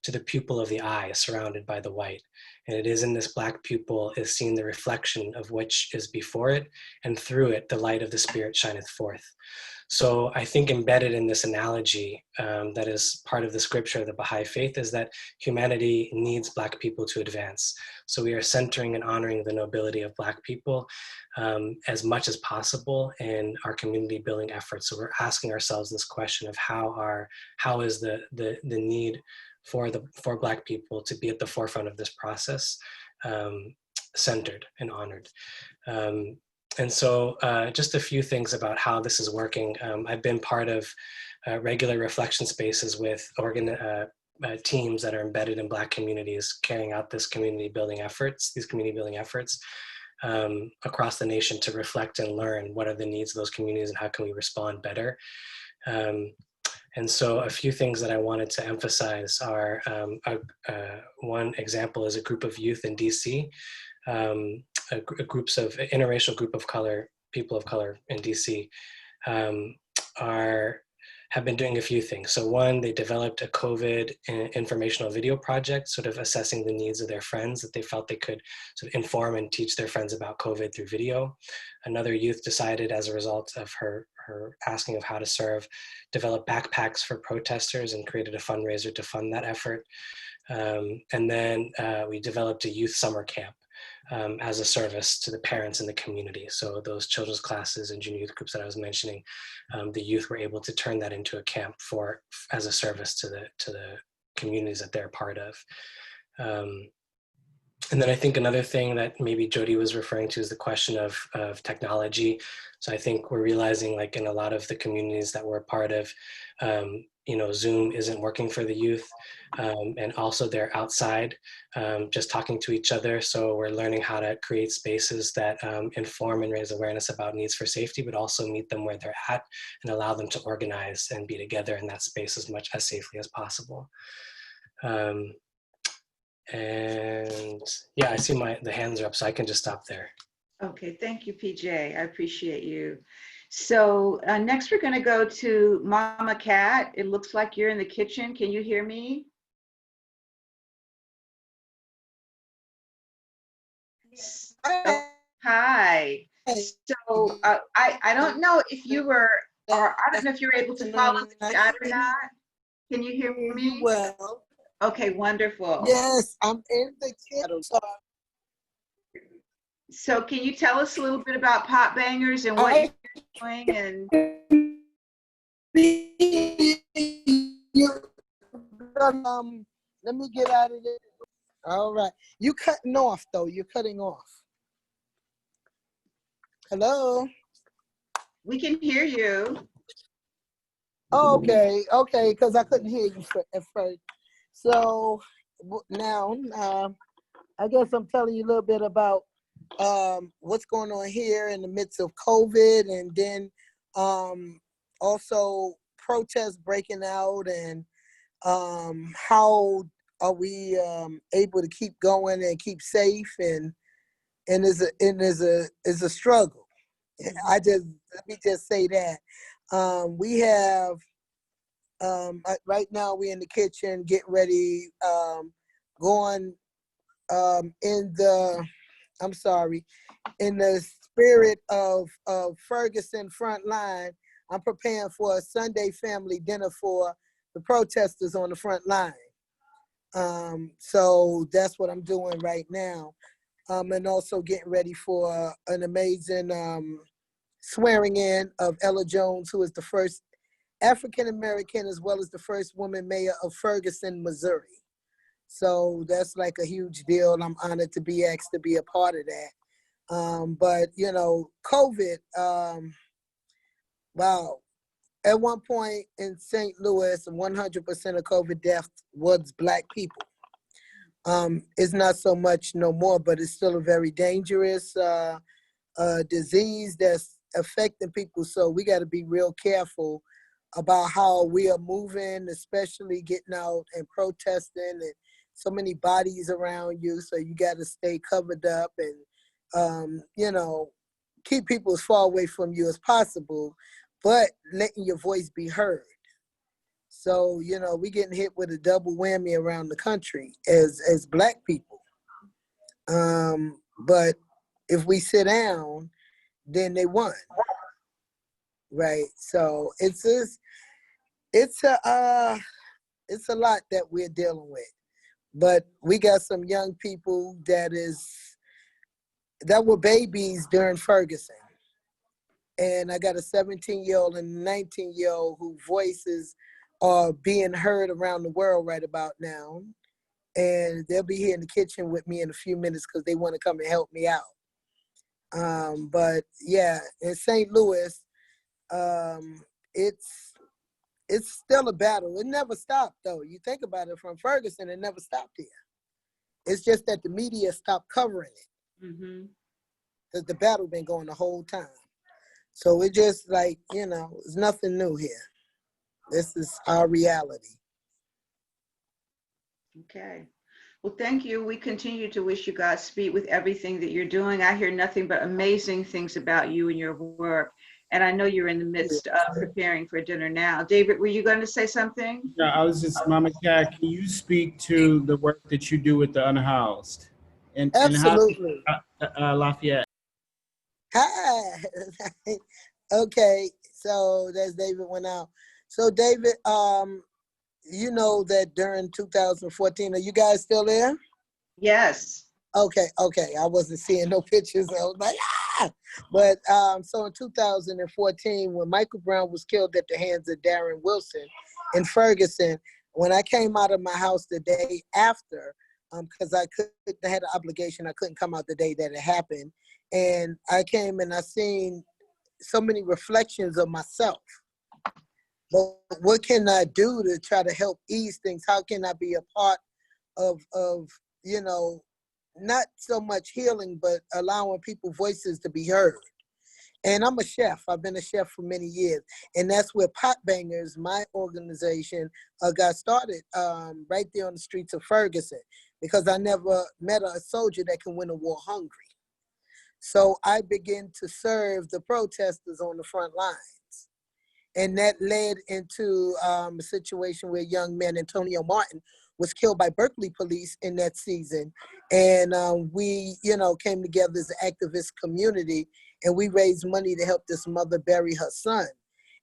to the pupil of the eye surrounded by the white. And it is in this Black pupil is seen the reflection of which is before it, and through it the light of the Spirit shineth forth. So I think embedded in this analogy that is part of the scripture of the Baha'i faith is that humanity needs Black people to advance. So we are centering and honoring the nobility of Black people as much as possible in our community building efforts. So we're asking ourselves this question of how is the need for Black people to be at the forefront of this process centered and honored. And so just a few things about how this is working. I've been part of regular reflection spaces with teams that are embedded in Black communities carrying out these community building efforts across the nation to reflect and learn what are the needs of those communities and how can we respond better. And so a few things that I wanted to emphasize are, one example is a group of youth in DC, groups of interracial group of color, people of color in DC have been doing a few things. So one, they developed a COVID informational video project, sort of assessing the needs of their friends that they felt they could sort of inform and teach their friends about COVID through video. Another youth decided, as a result of her asking of how to serve, develop backpacks for protesters and created a fundraiser to fund that effort. And then we developed a youth summer camp as a service to the parents in the community. So those children's classes and junior youth groups that I was mentioning, the youth were able to turn that into a camp as a service to the communities that they're part of. And then I think another thing that maybe Jody was referring to is the question of technology. So I think we're realizing, like in a lot of the communities that we're a part of, Zoom isn't working for the youth, and also they're outside just talking to each other. So we're learning how to create spaces that inform and raise awareness about needs for safety, but also meet them where they're at and allow them to organize and be together in that space as safely as possible. And yeah, I see the hands are up, so I can just stop there. Okay, thank you, PJ. I appreciate you. So next we're going to go to Mama Cat. It looks like you're in the kitchen. Can you hear me? Oh, hi. So I don't know if you were, or I don't know if you're able to follow the chat or not. Can you hear me? Well, Okay, wonderful. yes, I'm in the kitchen. So can you tell us a little bit about Pot Bangers and what you're doing? And let me get out of there. All right. You cutting off though. You're cutting off. Hello? we can hear you. Okay, because I couldn't hear you at first. So now, I guess I'm telling you a little bit about what's going on here in the midst of COVID, and then also protests breaking out, and how are we able to keep going and keep safe, and is a struggle. Let me just say that. We have right now we're in the kitchen getting ready, going in the spirit of Ferguson front line. I'm preparing for a Sunday family dinner for the protesters on the front line. So that's what I'm doing right now. And also getting ready for an amazing swearing in of Ella Jones, who is the first African-American as well as the first woman mayor of Ferguson, Missouri. So that's like a huge deal. I'm honored to be asked to be a part of that. But, you know, COVID, wow. At one point in St. Louis, 100% of COVID deaths was Black people. It's not so much no more, but it's still a very dangerous disease that's affecting people. So we got to be real careful about how we are moving, especially getting out and protesting, and so many bodies around you. So you got to stay covered up and, you know, keep people as far away from you as possible, but letting your voice be heard. So, you know, we getting hit with a double whammy around the country as Black people. But if we sit down, then they won. Right. So it's a lot that we're dealing with. But we got some young people that were babies during Ferguson. And I got a 17-year-old and a 19-year-old whose voices are being heard around the world right about now. And they'll be here in the kitchen with me in a few minutes because they want to come and help me out. But yeah, in St. Louis, it's still a battle. It never stopped though. You think about it, from Ferguson, it never stopped here. It's just that the media stopped covering it. Because the battle been going the whole time. So it just like, you know, it's nothing new here. This is our reality. Okay. Well, thank you. We continue to wish you Godspeed with everything that you're doing. I hear nothing but amazing things about you and your work. And I know you're in the midst of preparing for dinner now. David, were you going to say something? Yeah, I was just, Mama Cat, can you speak to the work that you do with the unhoused? And Absolutely. how, Lafayette? Hi. Okay, so that's David went out. So David, you know that during 2014, are you guys still there? Yes. Okay. I wasn't seeing no pictures. I was like, ah! But so in 2014, when Michael Brown was killed at the hands of Darren Wilson in Ferguson, when I came out of my house the day after, because I had an obligation, I couldn't come out the day that it happened. And I came and I seen so many reflections of myself. But what can I do to try to help ease things? How can I be a part of you know, not so much healing, but allowing people's voices to be heard? And I'm a chef. I've been a chef for many years. And that's where Pot Bangers, my organization, got started right there on the streets of Ferguson, because I never met a soldier that can win a war hungry. So I began to serve the protesters on the front lines. And that led into a situation where young man, Antonio Martin, was killed by Berkeley police in that season. And we, came together as an activist community, and we raised money to help this mother bury her son.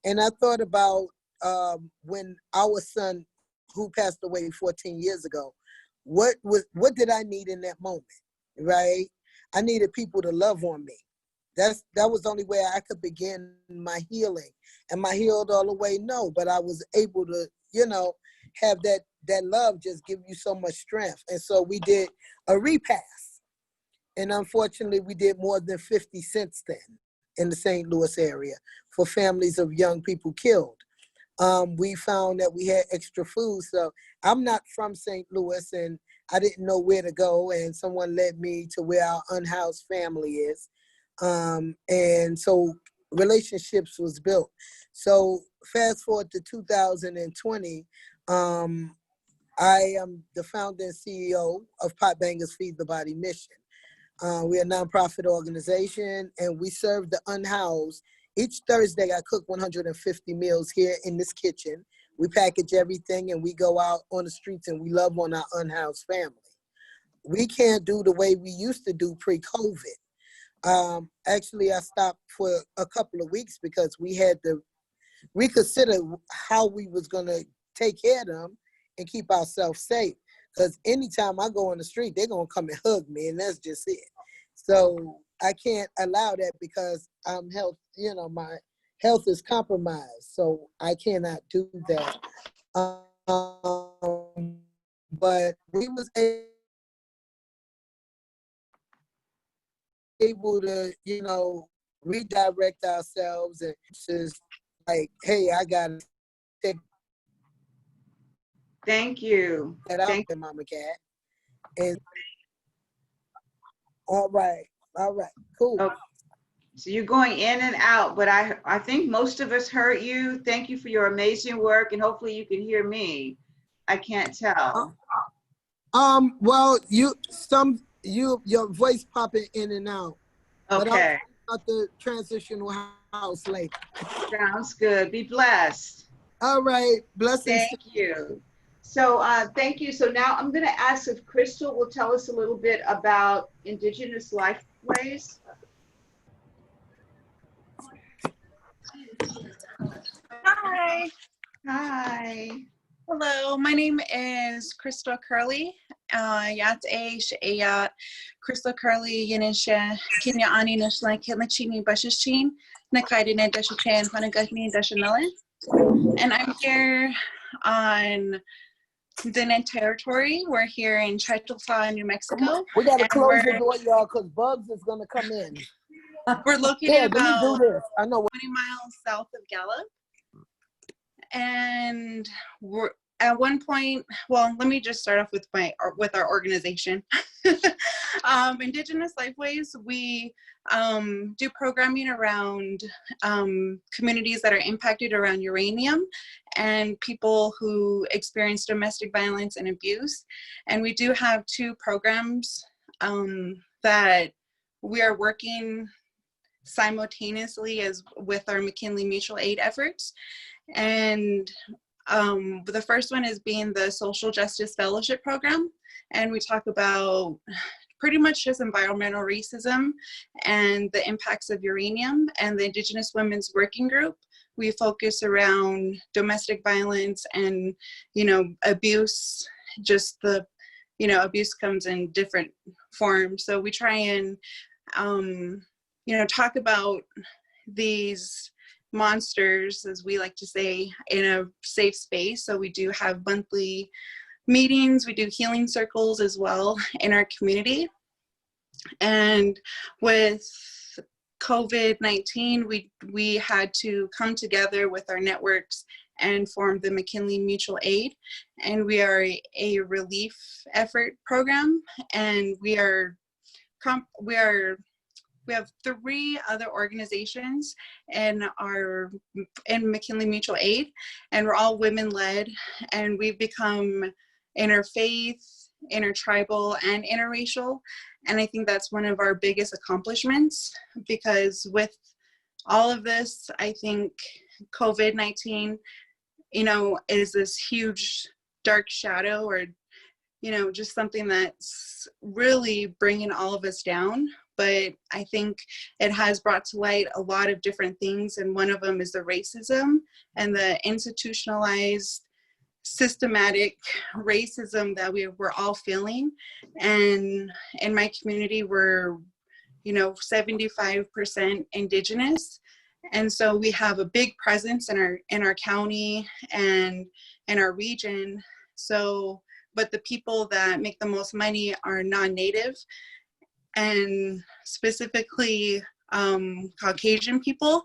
And I thought about when our son, who passed away 14 years ago, what did I need in that moment, right? I needed people to love on me. That was the only way I could begin my healing. Am I healed all the way? No, but I was able to, have that love just give you so much strength. And so we did a repass. And unfortunately, we did more than 50 since then in the St. Louis area for families of young people killed. We found that we had extra food. So I'm not from St. Louis, and I didn't know where to go. And someone led me to where our unhoused family is. And so relationships was built. So fast forward to 2020, I am the founder and CEO of Pot Bangers Feed the Body Mission. We're a nonprofit organization, and we serve the unhoused. Each Thursday, I cook 150 meals here in this kitchen. We package everything, and we go out on the streets, and we love on our unhoused family. We can't do the way we used to do pre-COVID. Actually, I stopped for a couple of weeks because we had to reconsider how we was going to take care of them and keep ourselves safe. Because anytime I go on the street, they're going to come and hug me, and that's just it. So I can't allow that because I'm my health is compromised. So I cannot do that. But we was able to, redirect ourselves, and just like, hey, I got to take Thank you. that out there, Mama Cat. And all right, cool. Oh, so you're going in and out, but I think most of us heard you. Thank you for your amazing work, and hopefully you can hear me. I can't tell. Well, your voice popping in and out. Okay. But I'll the transitional house later. Sounds good. Be blessed. All right, blessings. Thank you. So thank you. So now I'm going to ask if Crystal will tell us a little bit about Indigenous Lifeways. Hi. Hi. Hello, my name is Crystal Curley. Yat Shayat Crystal Curley Yanisha Kenya Ani Nashla Kilachini Bashashin Nakaidine Dashan Panagani Dashanella. And I'm here on Diné territory. We're here in Chichaltla, New Mexico. We gotta close the door, y'all, because Bugs is gonna come in. We're located about do this. I know 20 miles south of Gallup. And we're at one point, well, let me just start off with our organization. Indigenous Lifeways, we do programming around communities that are impacted around uranium and people who experience domestic violence and abuse. And we do have two programs that we are working simultaneously as with our McKinley Mutual Aid efforts. And the first one is being the Social Justice Fellowship Program. And we talk about pretty much just environmental racism and the impacts of uranium. And the Indigenous Women's Working Group, we focus around domestic violence and, abuse, just the, abuse comes in different forms. So we try and, talk about these monsters, as we like to say, in a safe space. So we do have monthly meetings, we do healing circles as well in our community. And with COVID-19, we had to come together with our networks and form the McKinley Mutual Aid. And we are a relief effort program, and we are we have 3 other organizations in McKinley Mutual Aid, and we're all women-led, and we've become interfaith, intertribal, and interracial. And I think that's one of our biggest accomplishments, because with all of this, I think COVID-19, you know, is this huge dark shadow, or, you know, just something that's really bringing all of us down. But I think it has brought to light a lot of different things. And one of them is the racism and the institutionalized systematic racism that we're all feeling. And in my community, we're, you know, 75% indigenous. And so we have a big presence in our county and in our region. So, but the people that make the most money are non-native, and specifically Caucasian people.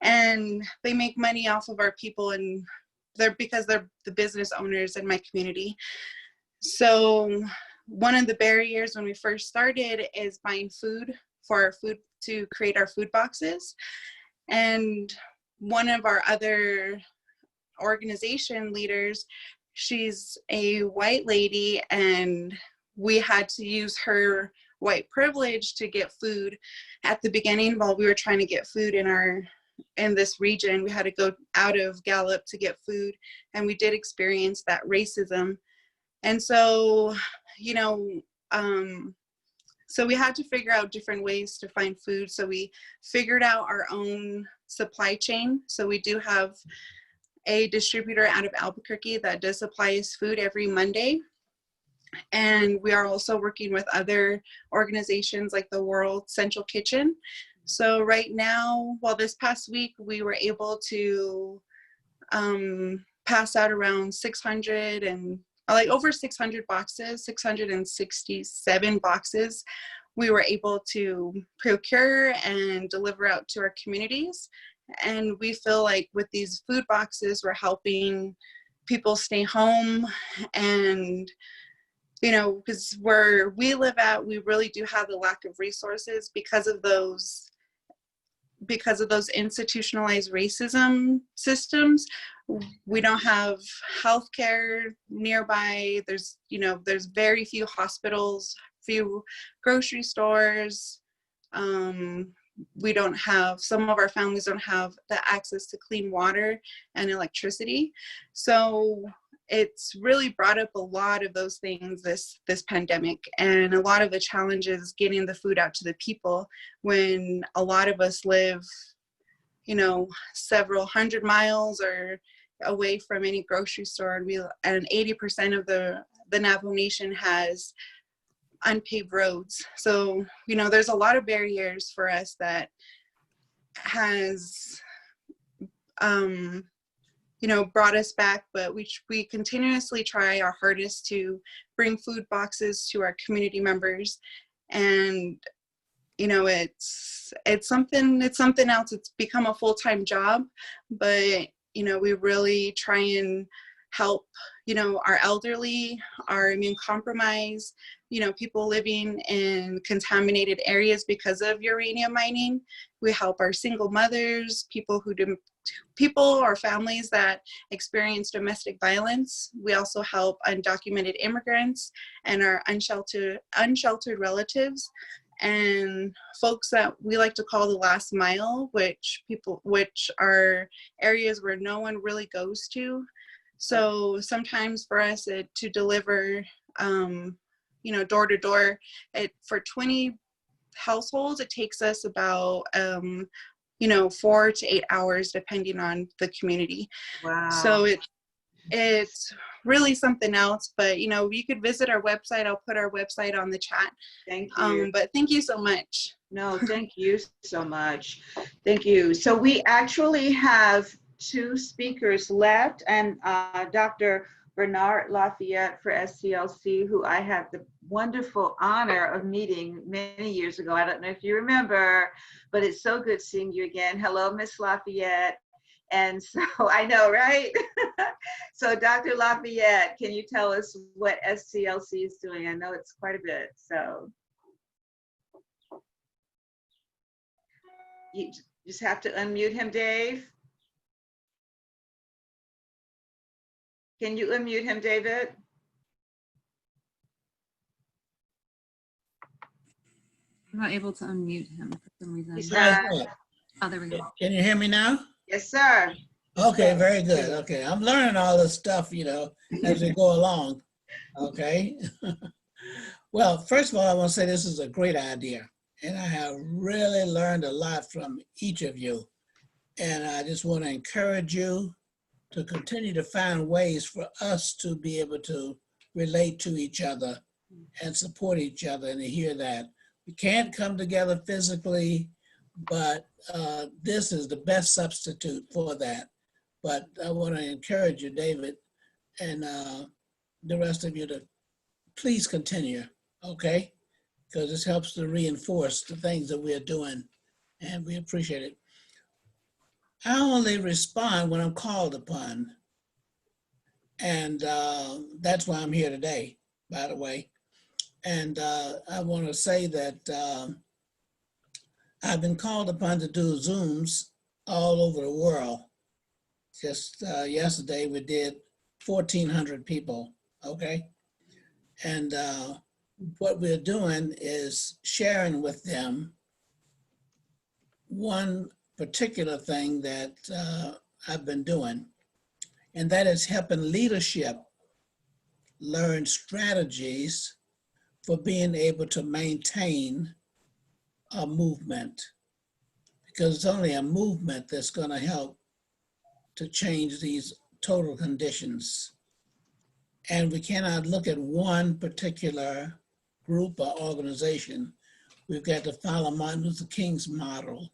And they make money off of our people, and because they're the business owners in my community. So one of the barriers when we first started is buying food for our food, to create our food boxes. And one of our other organization leaders, she's a white lady, and we had to use her white privilege to get food at the beginning. While we were trying to get food in this region, we had to go out of Gallup to get food, and we did experience that racism. And so, you know, so we had to figure out different ways to find food. So we figured out our own supply chain. So we do have a distributor out of Albuquerque that does supply us food every Monday. And we are also working with other organizations like the World Central Kitchen. So right now, well, this past week, we were able to pass out around 600 and like over 600 boxes, 667 boxes we were able to procure and deliver out to our communities. And we feel like with these food boxes, we're helping people stay home. And, you know, because where we live at, we really do have a lack of resources because of those institutionalized racism systems. We don't have healthcare nearby. There's very few hospitals, few grocery stores. We don't have, some of our families don't have the access to clean water and electricity. So it's really brought up a lot of those things this pandemic, and a lot of the challenges getting the food out to the people when a lot of us live, you know, several hundred miles or away from any grocery store. And 80% of the Navajo Nation has unpaved roads. So, you know, there's a lot of barriers for us that has you know, brought us back, but we continuously try our hardest to bring food boxes to our community members. And, you know, it's something else. It's become a full-time job, but, you know, we really try and help, you know, our elderly, our immune compromised, you know, people living in contaminated areas because of uranium mining. We help our single mothers, people or families that experience domestic violence. We also help undocumented immigrants and our unsheltered relatives, and folks that we like to call the last mile, which are areas where no one really goes to. So sometimes for us to deliver, you know, door to door, for 20 households, it takes us about, you know, 4 to 8 hours, depending on the community. Wow. So it's really something else. But, you know, you could visit our website. I'll put our website on the chat. Thank you. But thank you so much. No, thank you so much. Thank you. So we actually have 2 speakers left, and Dr. Bernard Lafayette for SCLC, who I had the wonderful honor of meeting many years ago. I don't know if you remember, but it's so good seeing you again. Hello, Miss Lafayette. And so I know, right? So Dr. Lafayette, can you tell us what SCLC is doing? I know it's quite a bit, so. You just have to unmute him, Dave. Can you unmute him, David? I'm not able to unmute him for some reason. He's Try not. that. Oh, there we go. Can you hear me now? Yes, sir. Okay, very good. Okay, I'm learning all this stuff, as we go along. Okay. Well, first of all, I want to say this is a great idea, and I have really learned a lot from each of you. And I just want to encourage you to continue to find ways for us to be able to relate to each other and support each other, and to hear that. We can't come together physically, but this is the best substitute for that. But I want to encourage you, David, and the rest of you to please continue, okay? Because this helps to reinforce the things that we're doing, and we appreciate it. I only respond when I'm called upon, and that's why I'm here today, by the way. And I want to say that I've been called upon to do Zooms all over the world. Just yesterday we did 1,400 people, okay? And what we're doing is sharing with them one particular thing that I've been doing, and that is helping leadership learn strategies for being able to maintain a movement, because it's only a movement that's going to help to change these total conditions. And we cannot look at one particular group or organization. We've got to follow Martin Luther King's model,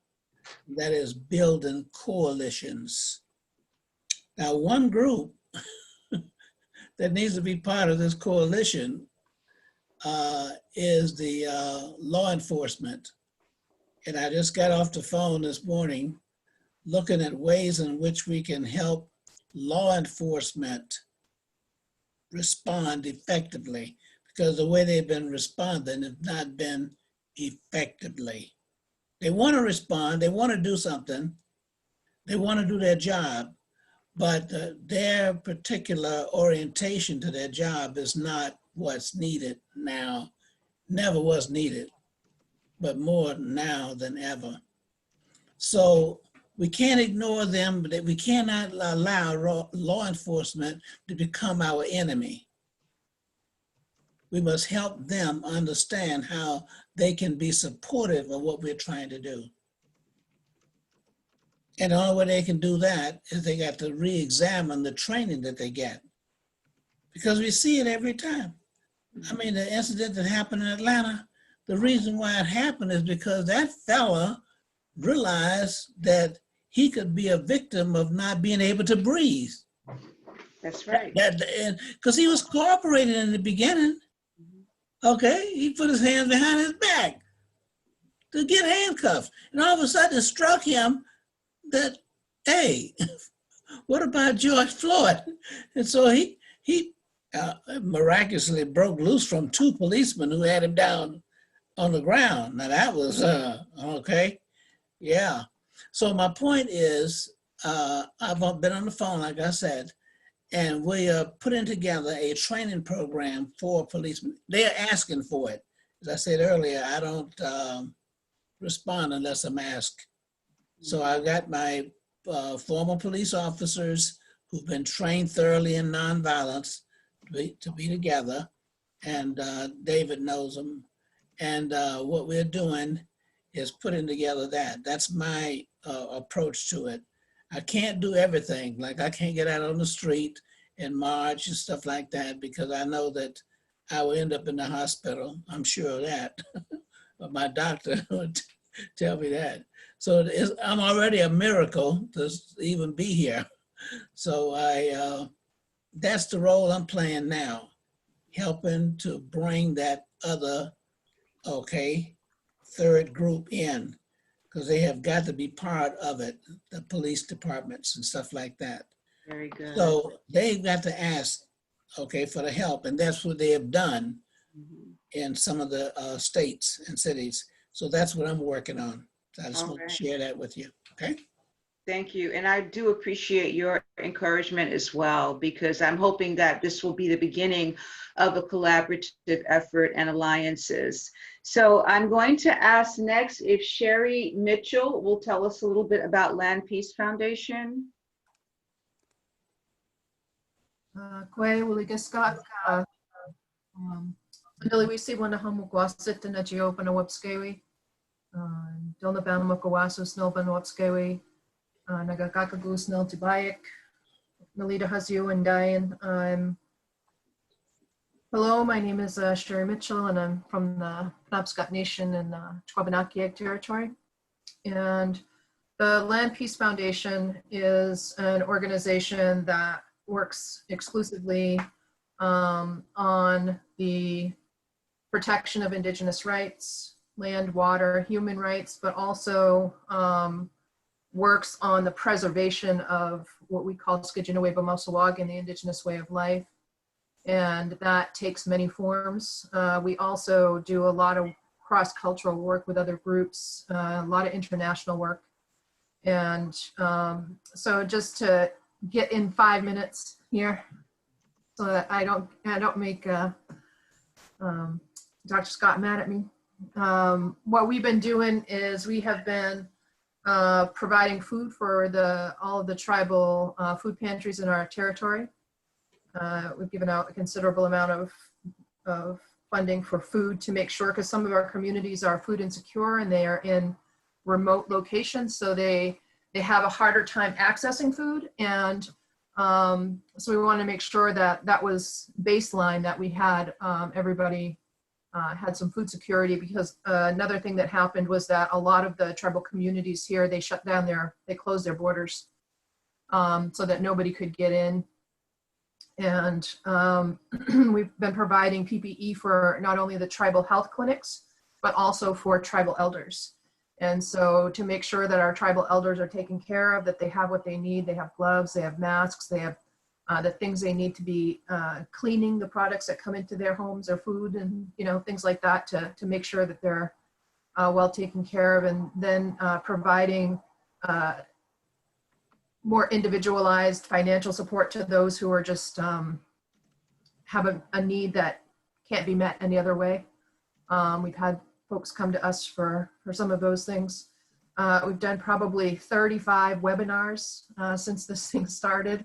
that is building coalitions. Now, one group that needs to be part of this coalition is the law enforcement. And I just got off the phone this morning looking at ways in which we can help law enforcement respond effectively, because the way they've been responding has not been effectively. They want to respond, they want to do something, they want to do their job, but their particular orientation to their job is not what's needed now. Never was needed, but more now than ever. So we can't ignore them, but we cannot allow law enforcement to become our enemy. We must help them understand how they can be supportive of what we're trying to do. And the only way they can do that is they got to re-examine the training that they get, because we see it every time. I mean, the incident that happened in Atlanta, the reason why it happened is because that fella realized that he could be a victim of not being able to breathe. That's right. Because he was cooperating in the beginning. Okay, he put his hands behind his back to get handcuffed. And all of a sudden it struck him that, hey, what about George Floyd? And so he miraculously broke loose from two policemen who had him down on the ground. Now that was, okay, yeah. So my point is, I've been on the phone, like I said, and we are putting together a training program for policemen. They're asking for it. As I said earlier, I don't respond unless I'm asked. So I've got my former police officers who've been trained thoroughly in nonviolence to be together, and David knows them. And what we're doing is putting together that. That's my approach to it. I can't do everything. Like I can't get out on the street and march and stuff like that, because I know that I will end up in the hospital. I'm sure of that. But my doctor would tell me that. So I'm already a miracle to even be here. So that's the role I'm playing now, helping to bring that other, third group in, because they have got to be part of it, the police departments and stuff like that. Very good. So they've got to ask, for the help, and that's what they have done in some of the states and cities. So that's what I'm working on, So I just All want to right. share that with you, okay? Thank you. And I do appreciate your encouragement as well, because I'm hoping that this will be the beginning of a collaborative effort and alliances. So I'm going to ask next if Sherry Mitchell will tell us a little bit about Land Peace Foundation. Kwe Willigaskat, Andali we see one of Hamugwasit and Ajio Panawapskewi, Dona Banamukawasu, Snell Banawapskewi, Nagakakagu, Snell Tibayak, Nalita Hazu and Diane. Hello, my name is Sherry Mitchell, and I'm from the Penobscot Nation in Chwabanaki territory. And the Land Peace Foundation is an organization that works exclusively on the protection of Indigenous rights, land, water, human rights, but also works on the preservation of what we call Skidjinaway Bamosawag in the Indigenous way of life. And that takes many forms. We also do a lot of cross-cultural work with other groups, a lot of international work. And so just to get in 5 minutes here, so that I don't make Dr. Scott mad at me. What we've been doing is we have been providing food for all of the tribal food pantries in our territory. We've given out a considerable amount of funding for food to make sure, because some of our communities are food insecure and they are in remote locations, so they have a harder time accessing food. And so we want to make sure that that was baseline, that we had everybody had some food security, because another thing that happened was that a lot of the tribal communities here, they shut down they closed their borders so that nobody could get in. And we've been providing PPE for not only the tribal health clinics, but also for tribal elders. And so to make sure that our tribal elders are taken care of, that they have what they need, they have gloves, they have masks, they have the things they need to be cleaning the products that come into their homes, their food, and things like that, to make sure that they're well taken care of. And then providing more individualized financial support to those who are just have a need that can't be met any other way. We've had folks come to us for some of those things. We've done probably 35 webinars since this thing started,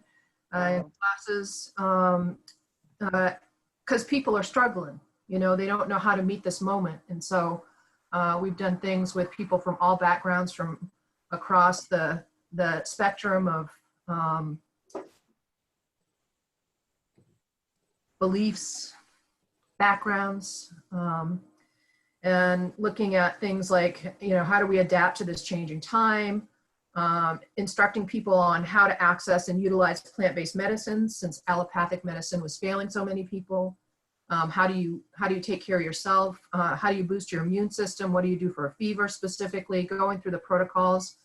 classes, because people are struggling. They don't know how to meet this moment. And so we've done things with people from all backgrounds, from across the spectrum of beliefs, backgrounds, and looking at things like, how do we adapt to this changing time, instructing people on how to access and utilize plant-based medicines, since allopathic medicine was failing so many people. How do you take care of yourself? How do you boost your immune system? What do you do for a fever specifically? Going through the protocols.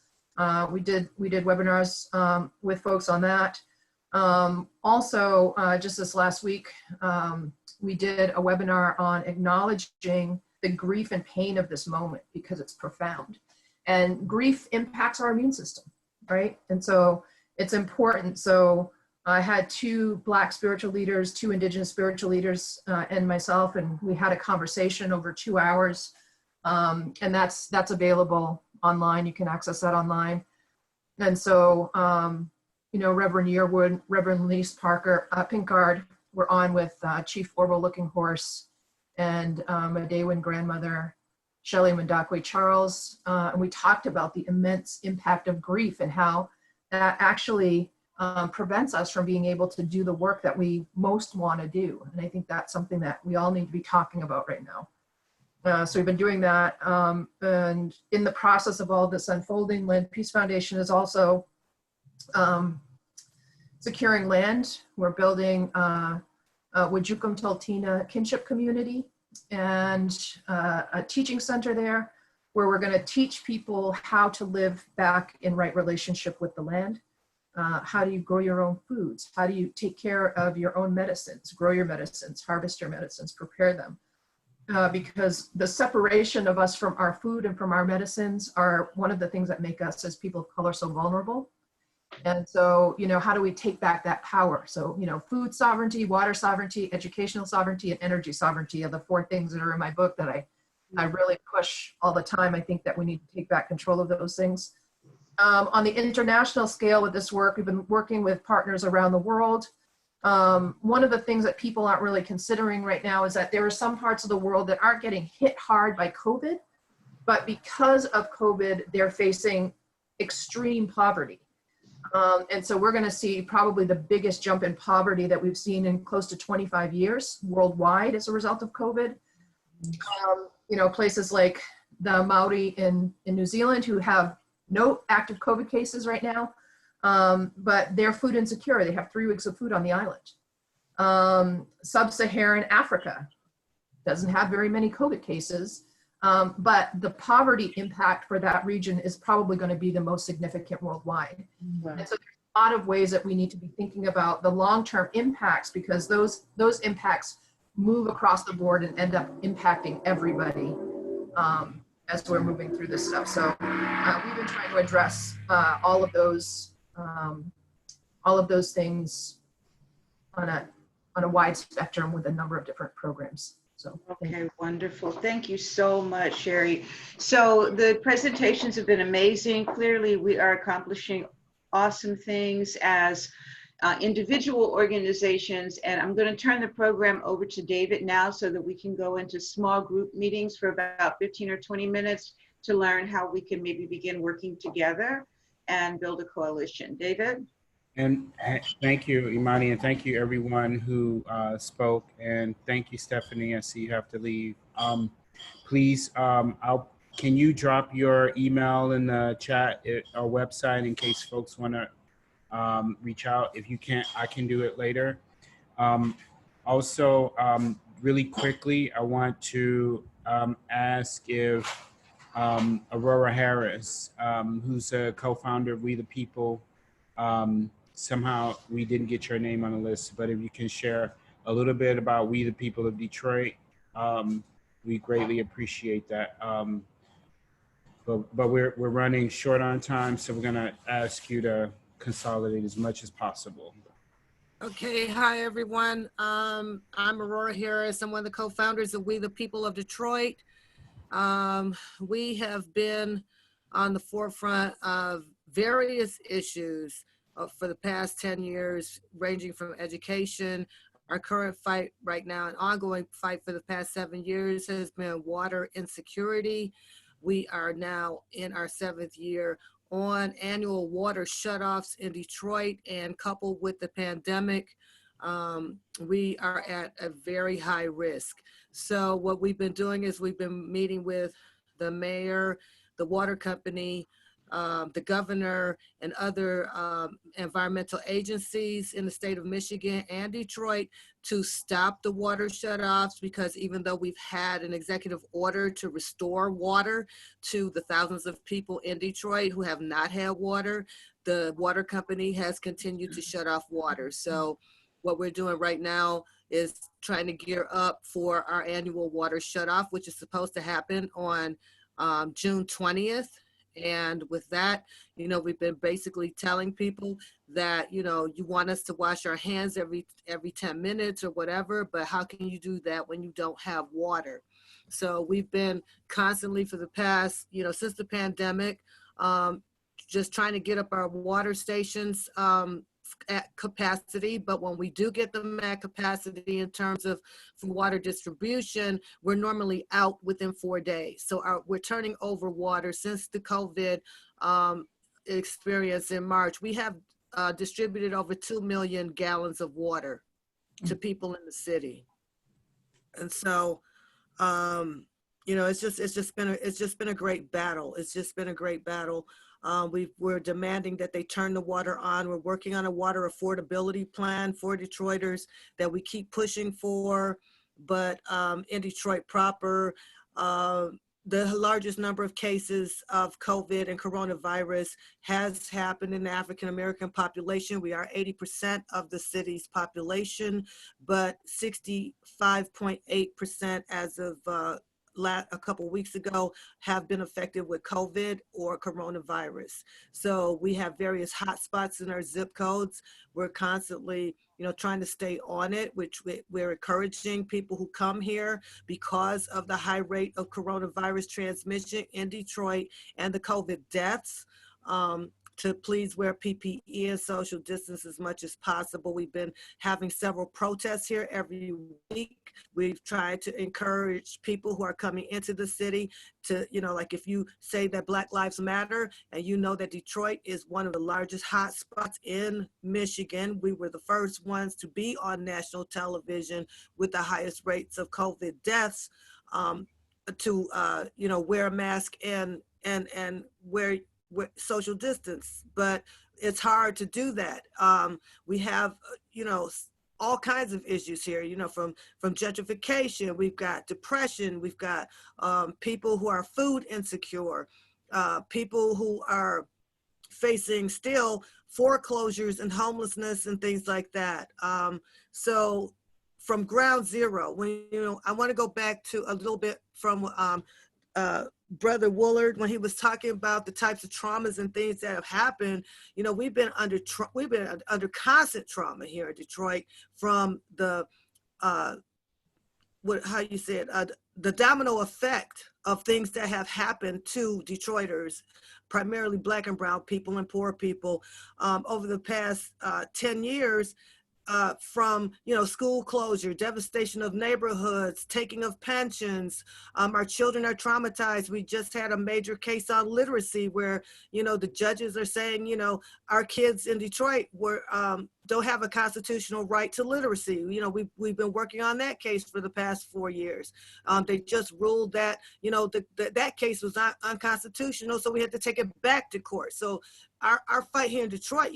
We did webinars with folks on that. Also, just this last week, we did a webinar on acknowledging the grief and pain of this moment, because it's profound. And grief impacts our immune system, right? And so it's important. So I had 2 Black spiritual leaders, 2 Indigenous spiritual leaders, and myself, and we had a conversation over 2 hours. And that's available online. You can access that online. And so, Reverend Yearwood, Reverend Lise Parker, Pinkard were on with Chief Orville Looking Horse, and Madewin grandmother, Shelley Mendakwe Charles. And we talked about the immense impact of grief and how that actually prevents us from being able to do the work that we most want to do. And I think that's something that we all need to be talking about right now. So we've been doing that. And in the process of all this unfolding, Land Peace Foundation is also securing land. We're building Wajukum Tultina kinship community and a teaching center there, where we're going to teach people how to live back in right relationship with the land. How do you grow your own foods? How do you take care of your own medicines, grow your medicines, harvest your medicines, prepare them? because the separation of us from our food and from our medicines are one of the things that make us as people of color so vulnerable. And so, you know, how do we take back that power? So, you know, food sovereignty, water sovereignty, educational sovereignty, and energy sovereignty are the 4 things that are in my book that I really push all the time. I think that we need to take back control of those things. On the international scale with this work, we've been working with partners around the world. One of the things that people aren't really considering right now is that there are some parts of the world that aren't getting hit hard by COVID, but because of COVID, they're facing extreme poverty. And so we're going to see probably the biggest jump in poverty that we've seen in close to 25 years worldwide as a result of COVID. You know, places like the Maori in New Zealand who have no active COVID cases right now, but they're food insecure. They have 3 weeks of food on the island. Sub-Saharan Africa doesn't have very many COVID cases, but the poverty impact for that region is probably going to be the most significant worldwide. And so there's a lot of ways that we need to be thinking about the long-term impacts, because those impacts move across the board and end up impacting everybody as we're moving through this stuff. So we've been trying to address all of those things on a wide spectrum with a number of different programs. So okay, wonderful. Thank you so much, Sherry. So the presentations have been amazing. Clearly, we are accomplishing awesome things as individual organizations. And I'm going to turn the program over to David now so that we can go into small group meetings for about 15 or 20 minutes to learn how we can maybe begin working together and build a coalition. David? And thank you, Imani, and thank you everyone who spoke. And thank you, Stephanie. I see you have to leave. Please, can you drop your email in the chat at our website in case folks want to reach out? If you can't, I can do it later. Also, really quickly, I want to ask if Aurora Harris, who's a co-founder of We the People, somehow we didn't get your name on the list, but if you can share a little bit about We the People of Detroit, we greatly appreciate that. But we're running short on time, so we're gonna ask you to consolidate as much as possible. Okay, hi everyone. I'm Aurora Harris. I'm one of the co-founders of We the People of Detroit. We have been on the forefront of various issues for the past 10 years, ranging from education. Our current fight right now, an ongoing fight for the past 7 years, has been water insecurity. We are now in our 7th year on annual water shutoffs in Detroit, and coupled with the pandemic, we are at a very high risk. So what we've been doing is we've been meeting with the mayor, the water company, the governor, and other environmental agencies in the state of Michigan and Detroit to stop the water shutoffs, because even though we've had an executive order to restore water to the thousands of people in Detroit who have not had water, the water company has continued to shut off water. So what we're doing right now is trying to gear up for our annual water shutoff, which is supposed to happen on June 20th. And with that, you know, we've been basically telling people that, you know, you want us to wash our hands every 10 minutes or whatever, but how can you do that when you don't have water? So we've been constantly for the past, you know, since the pandemic, just trying to get up our water stations at capacity. But when we do get them at capacity in terms of water distribution, we're normally out within 4 days. So we're turning over water since the COVID experience in March. We have distributed over 2 million gallons of water to people in the city. And so, you know, it's just been a great battle. It's just been a great battle. We're demanding that they turn the water on. We're working on a water affordability plan for Detroiters that we keep pushing for. But in Detroit proper, the largest number of cases of COVID and coronavirus has happened in the African American population. We are 80% of the city's population, but 65.8% as of a couple weeks ago have been affected with COVID or coronavirus. So we have various hotspots in our zip codes. We're constantly, trying to stay on it, which we're encouraging people who come here because of the high rate of coronavirus transmission in Detroit and the COVID deaths. To please wear PPE and social distance as much as possible. We've been having several protests here every week. We've tried to encourage people who are coming into the city to, like if you say that Black Lives Matter and you know that Detroit is one of the largest hotspots in Michigan, we were the first ones to be on national television with the highest rates of COVID deaths, to, wear a mask and wear social distance, but it's hard to do that. We have, all kinds of issues here, from gentrification, we've got depression, we've got people who are food insecure, people who are facing still foreclosures and homelessness and things like that. So from ground zero, when, I want to go back to a little bit from Brother Woolard, when he was talking about the types of traumas and things that have happened, we've been under constant trauma here in Detroit from the the domino effect of things that have happened to Detroiters, primarily Black and brown people and poor people, over the past 10 years. From school closure, devastation of neighborhoods, taking of pensions. Our children are traumatized. We just had a major case on literacy where the judges are saying our kids in Detroit don't have a constitutional right to literacy. We've been working on that case for the past 4 years. They just ruled that that case was not unconstitutional, so we had to take it back to court. So our fight here in Detroit,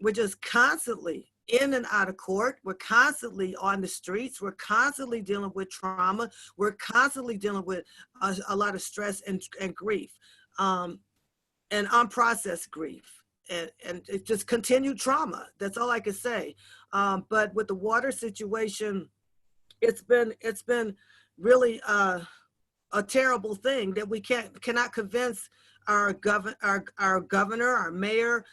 we're just constantly in and out of court. We're constantly on the streets. We're constantly dealing with trauma. We're constantly dealing with a lot of stress and grief, and unprocessed grief, and it's just continued trauma. That's all I can say. But with the water situation, it's been really a terrible thing that we cannot convince our governor, our mayor,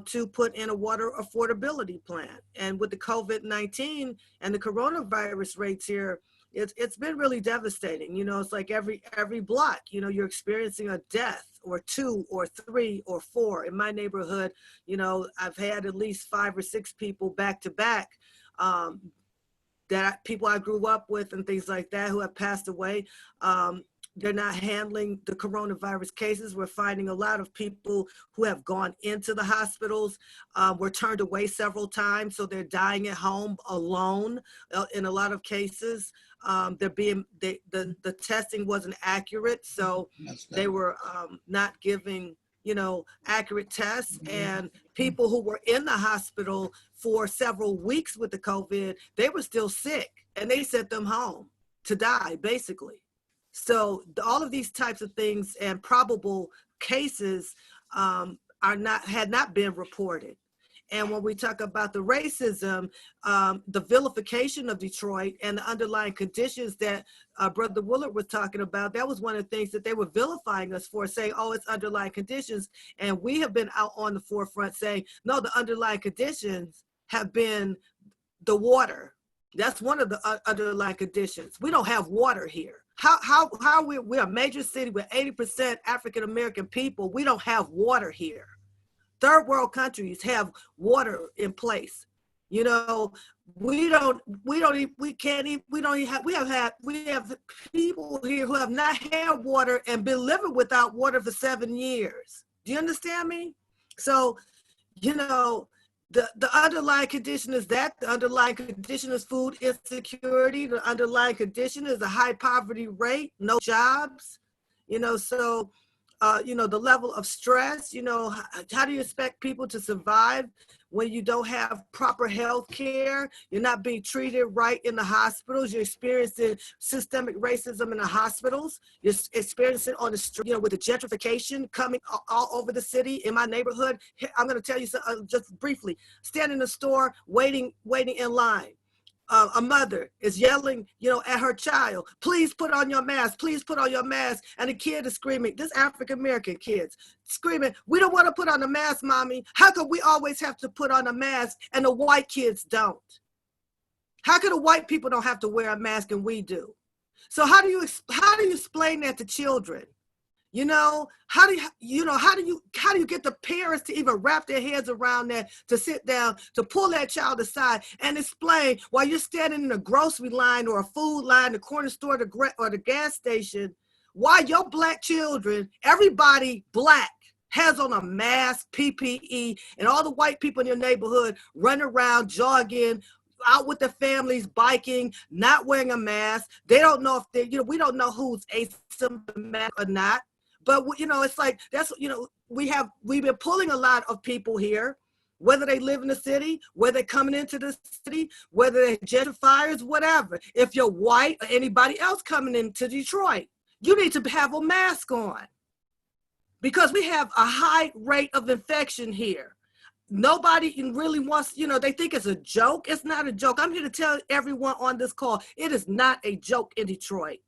to put in a water affordability plan. And with the COVID-19 and the coronavirus rates here, it's been really devastating. It's like every block, you're experiencing a death or 2 or 3 or 4. In my neighborhood, I've had at least 5 or 6 people back to back, that people I grew up with and things like that who have passed away. They're not handling the coronavirus cases. We're finding a lot of people who have gone into the hospitals, were turned away several times, so they're dying at home alone in a lot of cases. The testing wasn't accurate, so they were not giving accurate tests, and people who were in the hospital for several weeks with the COVID, they were still sick, and they sent them home to die, basically. So all of these types of things and probable cases had not been reported. And when we talk about the racism, the vilification of Detroit and the underlying conditions that Brother Woolard was talking about, that was one of the things that they were vilifying us for, saying, oh, it's underlying conditions. And we have been out on the forefront saying, no, the underlying conditions have been the water. That's one of the underlying conditions. We don't have water here. How we're a major city with 80% African-American people. We don't have water here. Third world countries have water in place. We have people here who have not had water and been living without water for 7 years. Do you understand me? So, the underlying condition is that. The underlying condition is food insecurity. The underlying condition is a high poverty rate, no jobs. So the level of stress, how do you expect people to survive when you don't have proper health care? You're not being treated right in the hospitals. You're experiencing systemic racism in the hospitals. You're experiencing on the street, with the gentrification coming all over the city. In my neighborhood, I'm going to tell you just briefly, stand in the store, waiting in line. A mother is yelling, at her child, please put on your mask, please put on your mask. And the kid is screaming, this African-American kids screaming, we don't want to put on a mask, mommy. How come we always have to put on a mask and the white kids don't? How come the white people don't have to wear a mask and we do? So how do you explain that to children? How do you get the parents to even wrap their heads around that, to sit down, to pull that child aside and explain while you're standing in a grocery line or a food line, the corner store or the gas station, why your black children, everybody black, has on a mask, PPE, and all the white people in your neighborhood run around jogging, out with their families, biking, not wearing a mask. They don't know if we don't know who's asymptomatic or not. But, it's like, we've been pulling a lot of people here, whether they live in the city, whether they're coming into the city, whether they're gentrifiers, whatever. If you're white or anybody else coming into Detroit, you need to have a mask on because we have a high rate of infection here. Nobody really wants, they think it's a joke. It's not a joke. I'm here to tell everyone on this call, it is not a joke in Detroit.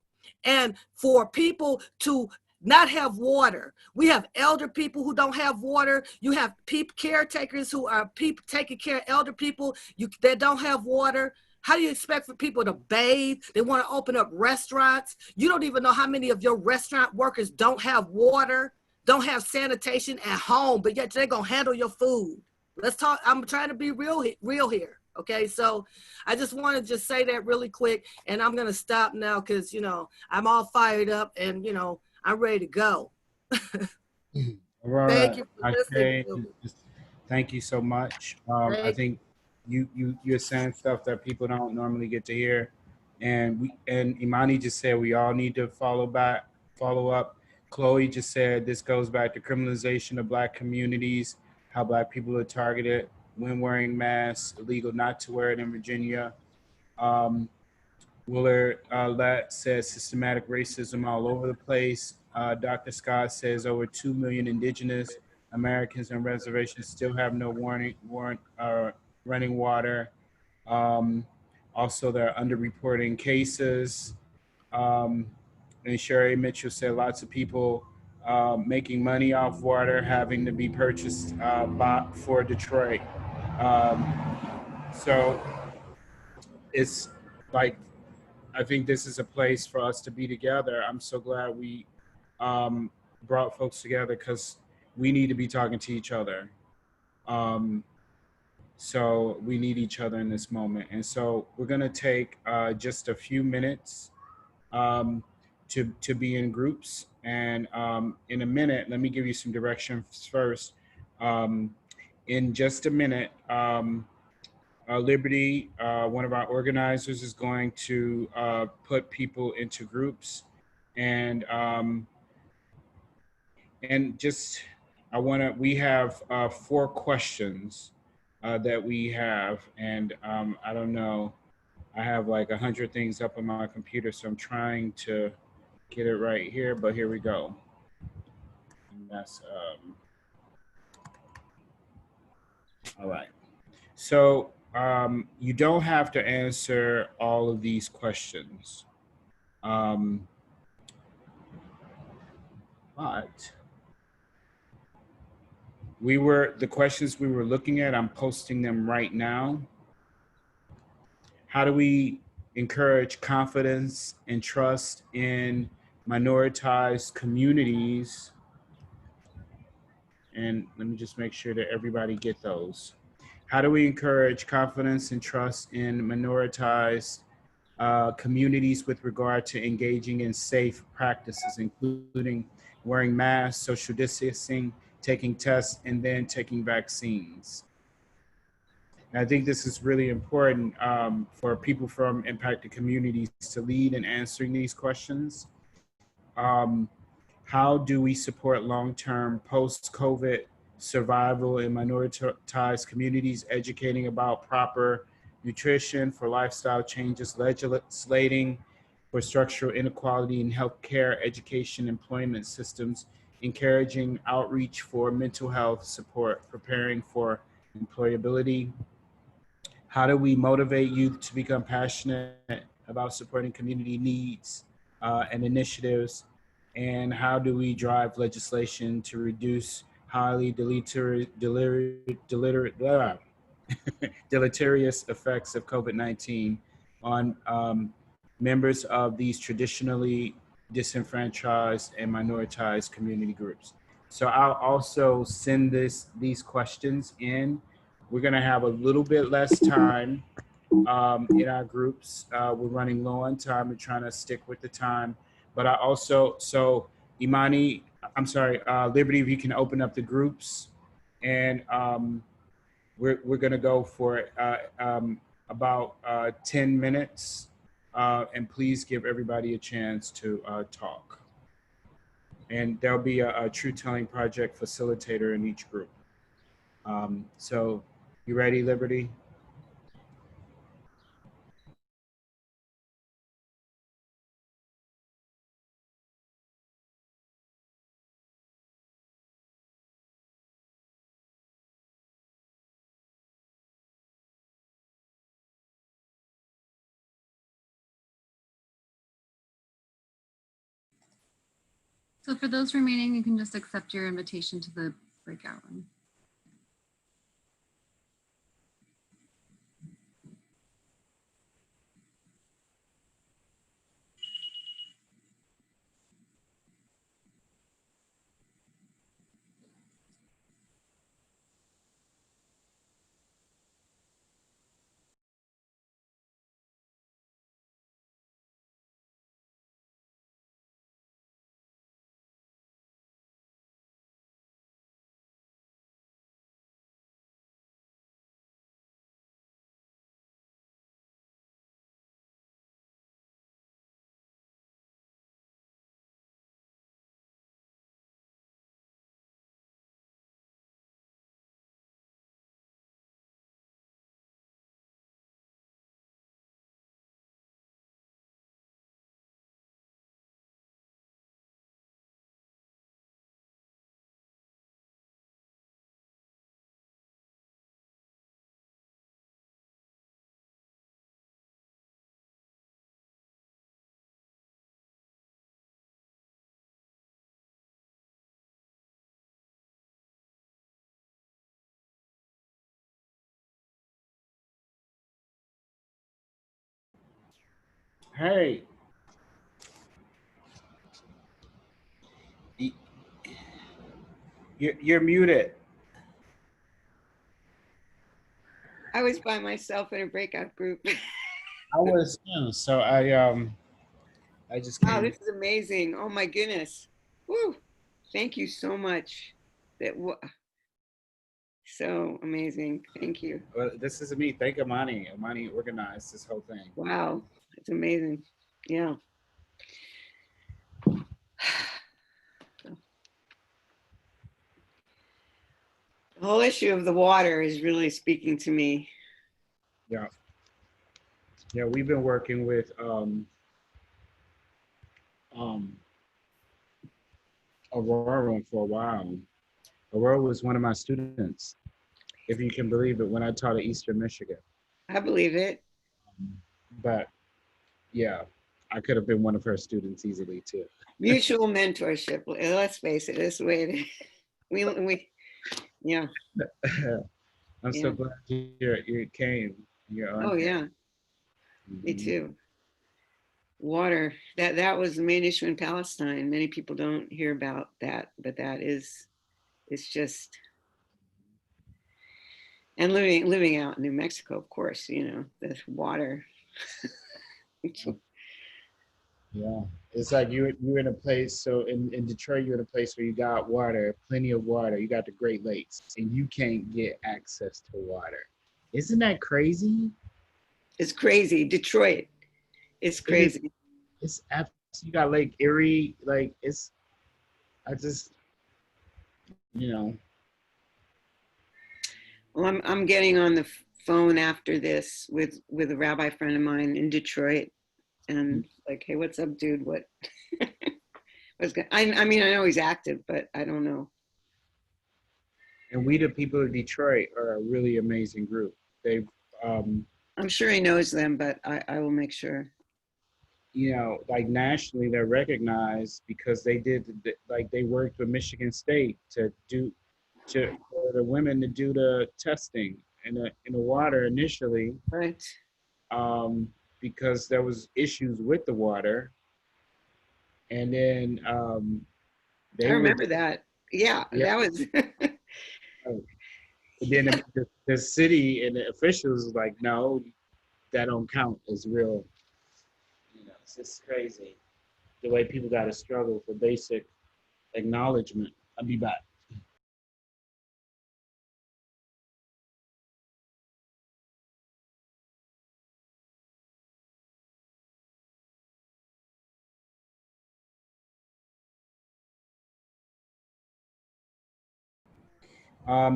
And for people to not have water. We have elder people who don't have water. You have caretakers who are taking care of elder people that don't have water. How do you expect for people to bathe? They want to open up restaurants. You don't even know how many of your restaurant workers don't have water, don't have sanitation at home, but yet they're going to handle your food. Let's talk. I'm trying to be real here. Okay, so I just want to just say that really quick, and I'm going to stop now because, I'm all fired up and, I'm ready to go. Aurora, Thank you for listening. Thank you so much. I think you're saying stuff that people don't normally get to hear, and Imani just said we all need to follow up. Chloe just said this goes back to criminalization of Black communities, how Black people are targeted when wearing masks, illegal not to wear it in Virginia. Willard Lett says systematic racism all over the place. Dr. Scott says over 2 million indigenous Americans on reservations still have no running water. Also, they're underreporting cases. And Sherry Mitchell said lots of people making money off water having to be purchased for Detroit. So it's like, I think this is a place for us to be together. I'm so glad we brought folks together because we need to be talking to each other. So we need each other in this moment. And so we're gonna take just a few minutes to be in groups. And in a minute, let me give you some directions first. In just a minute, Liberty, one of our organizers, is going to put people into groups, and just we have 4 questions that we have, and I don't know, I have like 100 things up on my computer, so I'm trying to get it right here, but here we go. And that's all right. So you don't have to answer all of these questions. But the questions we were looking at, I'm posting them right now. How do we encourage confidence and trust in minoritized communities? And let me just make sure that everybody get those. How do we encourage confidence and trust in minoritized communities with regard to engaging in safe practices, including wearing masks, social distancing, taking tests, and then taking vaccines? And I think this is really important for people from impacted communities to lead in answering these questions. How do we support long-term post-COVID survival in minoritized communities, educating about proper nutrition for lifestyle changes, legislating for structural inequality in healthcare, education, employment systems, encouraging outreach for mental health support, preparing for employability. How do we motivate youth to become passionate about supporting community needs and initiatives? And how do we drive legislation to reduce highly deleterious effects of COVID-19 on members of these traditionally disenfranchised and minoritized community groups? So I'll also send these questions in. We're gonna have a little bit less time in our groups. We're running low on time. We're trying to stick with the time. But I also, so Imani, I'm sorry, Liberty, if you can open up the groups, and we're gonna go for about 10 minutes, and please give everybody a chance to talk. And there'll be a True Telling Project facilitator in each group. So you ready, Liberty? So for those remaining, you can just accept your invitation to the breakout room. Hey. You're muted. I was by myself in a breakout group. I was too. So I just Wow, came. this is amazing. Oh my goodness. Woo. Thank you so much. So amazing. Thank you. Well, this is me. Thank Imani. Imani organized this whole thing. Wow. It's amazing. Yeah. The whole issue of the water is really speaking to me. Yeah. Yeah, we've been working with Aurora for a while. Aurora was one of my students, if you can believe it, when I taught at Eastern Michigan. I believe it. But yeah, I could have been one of her students easily too. Mutual mentorship. Let's face it, this is the way it is. We yeah. I'm so glad you came. You're on Oh here. yeah. Me too. Water, that was the main issue in Palestine. Many people don't hear about that, but that is, it's just, and living out in New Mexico, of course, you know, the water. Yeah, it's like you're in a place. So in Detroit, you're in a place where you got water, plenty of water. You got the Great Lakes, and you can't get access to water. Isn't that crazy? It's crazy. Detroit, it's crazy. It's absolutely, you got Lake Erie, like it's I just, you know, Well, I'm getting on the phone after this with a rabbi friend of mine in Detroit, and like, hey, what's up, dude? What's good? I mean, I know he's active, but I don't know. and we, the people of Detroit, are a really amazing group. They've, I'm sure he knows them, but I will make sure. you know, like nationally, they're recognized because they did, like, they worked with Michigan State to do, for the women to do the testing in the water initially. Right. Because there was issues with the water, and then I they were, remember that. Yeah, yeah. that was. And then the city and the officials was like, no, that don't count as real. You know, it's just crazy the way people got to struggle for basic acknowledgement. I'll be back.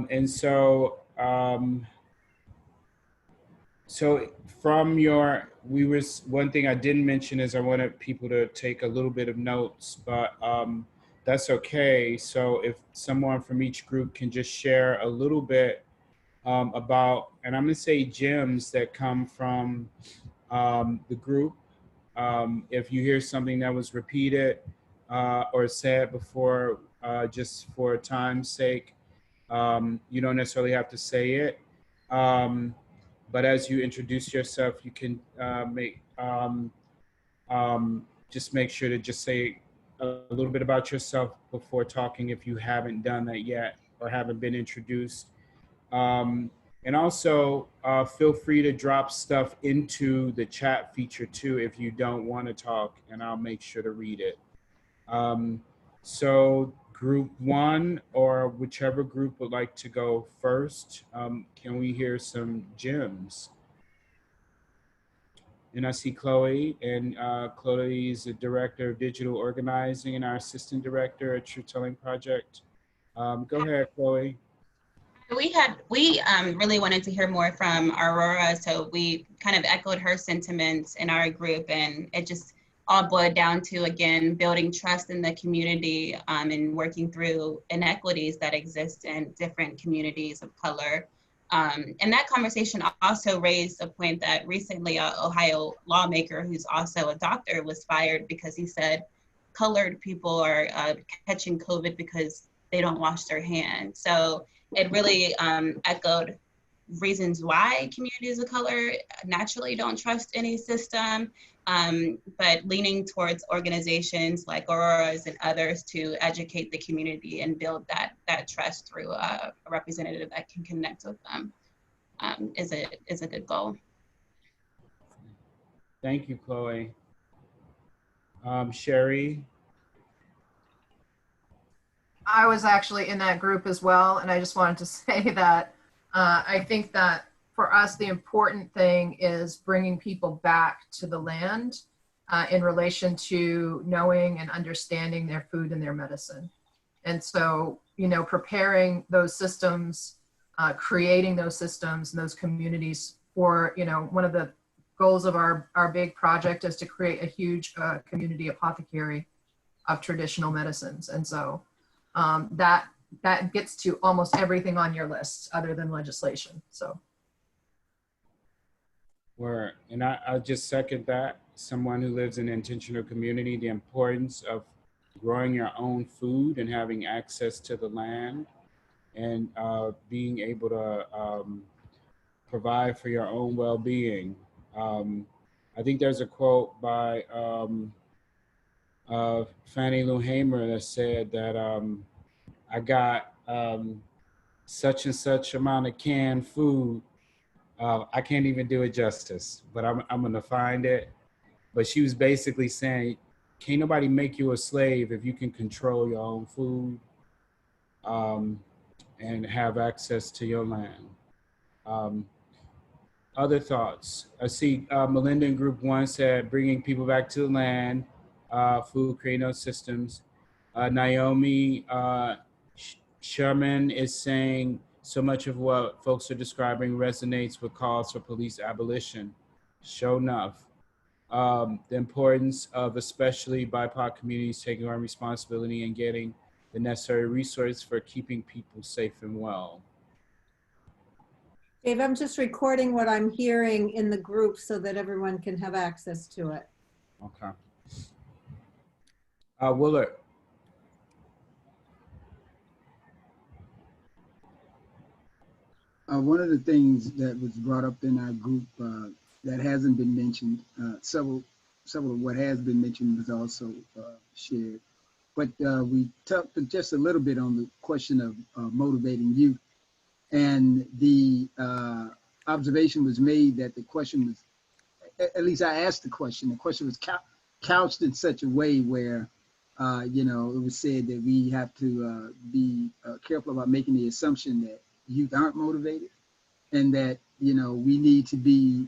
And so, so from your, one thing I didn't mention is I wanted people to take a little bit of notes, but that's okay. So if someone from each group can just share a little bit about, and I'm gonna say gems that come from the group. If you hear something that was repeated or said before, just for time's sake, you don't necessarily have to say it. But as you introduce yourself, you can just make sure to just say a little bit about yourself before talking if you haven't done that yet or haven't been introduced. Um, and also feel free to drop stuff into the chat feature too if you don't want to talk, and I'll make sure to read it. So group one, or whichever group would like to go first, can we hear some gems? And I see Chloe, and Chloe is the director of digital organizing and our assistant director at Truth Telling Project. Go ahead, Chloe. We really wanted to hear more from Aurora, so we kind of echoed her sentiments in our group, and it just all boiled down to, again, building trust in the community and working through inequities that exist in different communities of color. And that conversation also raised a point that recently an Ohio lawmaker who's also a doctor was fired because he said colored people are catching COVID because they don't wash their hands. So it really echoed reasons why communities of color naturally don't trust any system, but leaning towards organizations like Aurora's and others to educate the community and build that trust through a representative that can connect with them is a good goal. Thank you, Chloe. Sherry? I was actually in that group as well, and I just wanted to say that I think that for us, the important thing is bringing people back to the land in relation to knowing and understanding their food and their medicine. And so, you know, preparing those systems, creating those systems and those communities for, you know, one of the goals of our big project is to create a huge community apothecary of traditional medicines. And so that gets to almost everything on your list other than legislation. So. And I just second that. Someone who lives in an intentional community, the importance of growing your own food and having access to the land and being able to provide for your own well-being. I think there's a quote by Fannie Lou Hamer that said that I got such and such amount of canned food. I can't even do it justice, but I'm gonna find it. But she was basically saying, can't nobody make you a slave if you can control your own food and have access to your land. Other thoughts? I see Melinda in group one said, bringing people back to the land, food, creating those systems. Naomi Sherman is saying, so much of what folks are describing resonates with calls for police abolition. Sure enough. The importance of especially BIPOC communities taking on responsibility and getting the necessary resources for keeping people safe and well. Dave, I'm just recording what I'm hearing in the group so that everyone can have access to it. Okay. Willard. One of the things that was brought up in our group that hasn't been mentioned, several of what has been mentioned was also shared, but we talked just a little bit on the question of motivating youth, and the observation was made that the question was, at least I asked the question was couched in such a way where, you know, it was said that we have to be careful about making the assumption that youth aren't motivated, and that, you know, we need to be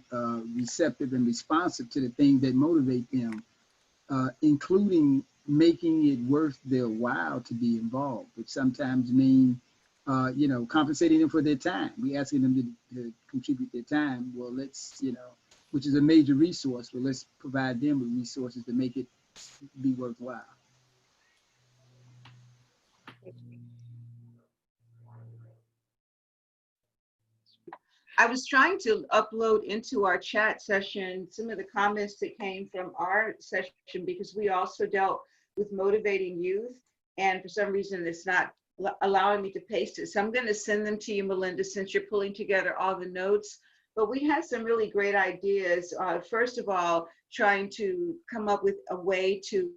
receptive and responsive to the things that motivate them, including making it worth their while to be involved, which sometimes mean, you know, compensating them for their time. We asking them to contribute their time. Well, let's, you know, which is a major resource, but let's provide them with resources to make it be worthwhile. I was trying to upload into our chat session some of the comments that came from our session, because we also dealt with motivating youth, and for some reason it's not allowing me to paste it. So I'm going to send them to you, Melinda, since you're pulling together all the notes. But we had some really great ideas. First of all, trying to come up with a way to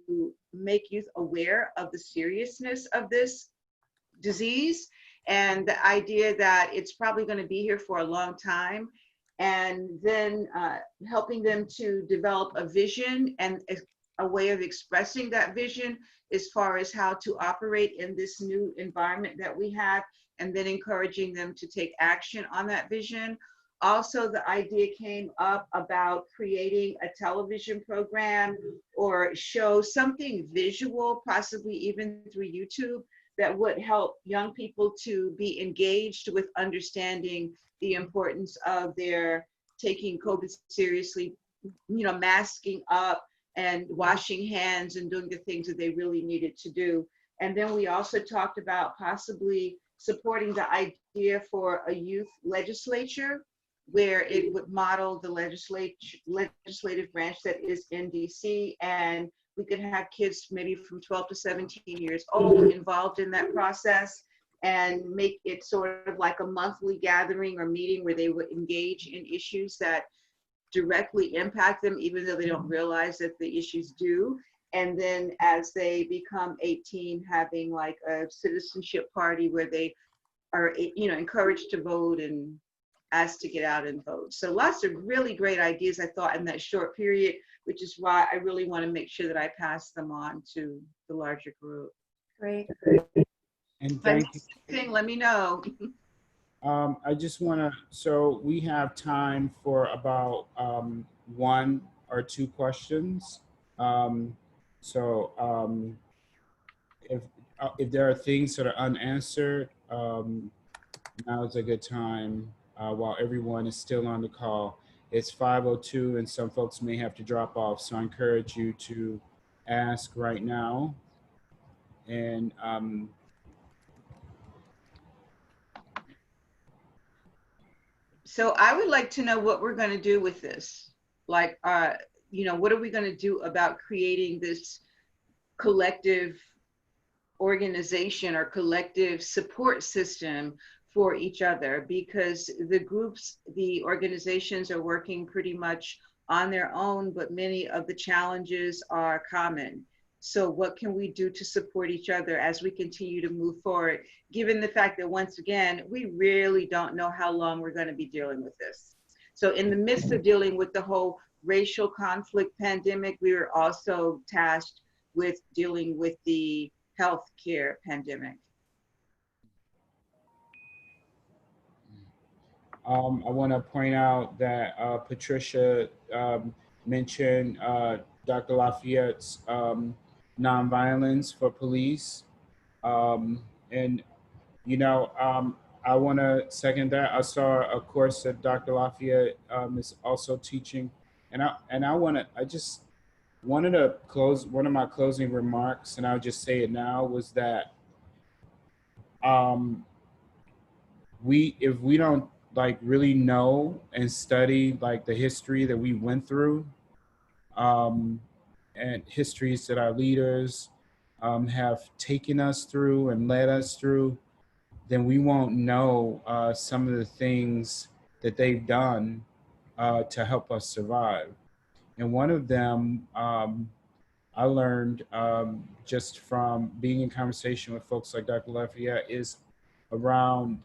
make youth aware of the seriousness of this disease, and the idea that it's probably going to be here for a long time, and then helping them to develop a vision and a way of expressing that vision as far as how to operate in this new environment that we have, and then encouraging them to take action on that vision. Also, the idea came up about creating a television program or show something visual, possibly even through YouTube, that would help young people to be engaged with understanding the importance of their taking COVID seriously, you know, masking up and washing hands and doing the things that they really needed to do. And then we also talked about possibly supporting the idea for a youth legislature, where it would model the legislative branch that is in DC, and we could have kids maybe from 12 to 17 years old involved in that process, and make it sort of like a monthly gathering or meeting where they would engage in issues that directly impact them, even though they don't realize that the issues do. And then as they become 18, having like a citizenship party where they are, you know, encouraged to vote and asked to get out and vote. So lots of really great ideas, I thought, in that short period, which is why I really want to make sure that I pass them on to the larger group. Great. And thank you. Let me know. I just want to, so we have time for about 1 or 2 questions. If there are things that are unanswered, now is a good time while everyone is still on the call. It's 5:02 and some folks may have to drop off, so I encourage you to ask right now. And so I would like to know what we're going to do with this. Like, you know, what are we going to do about creating this collective organization or collective support system for each other? Because the groups, the organizations are working pretty much on their own, but many of the challenges are common. So what can we do to support each other as we continue to move forward, given the fact that, once again, we really don't know how long we're going to be dealing with this. So in the midst of dealing with the whole racial conflict pandemic, we were also tasked with dealing with the healthcare pandemic. I want to point out that Patricia mentioned Dr. Lafayette's nonviolence for police. And, you know, I want to second that. I saw a course that Dr. Lafayette is also teaching. I just wanted to close, one of my closing remarks, and I'll just say it now, was that if we don't like really know and study like the history that we went through, and histories that our leaders have taken us through and led us through, then we won't know some of the things that they've done to help us survive. And one of them I learned just from being in conversation with folks like Dr. Lafayette is around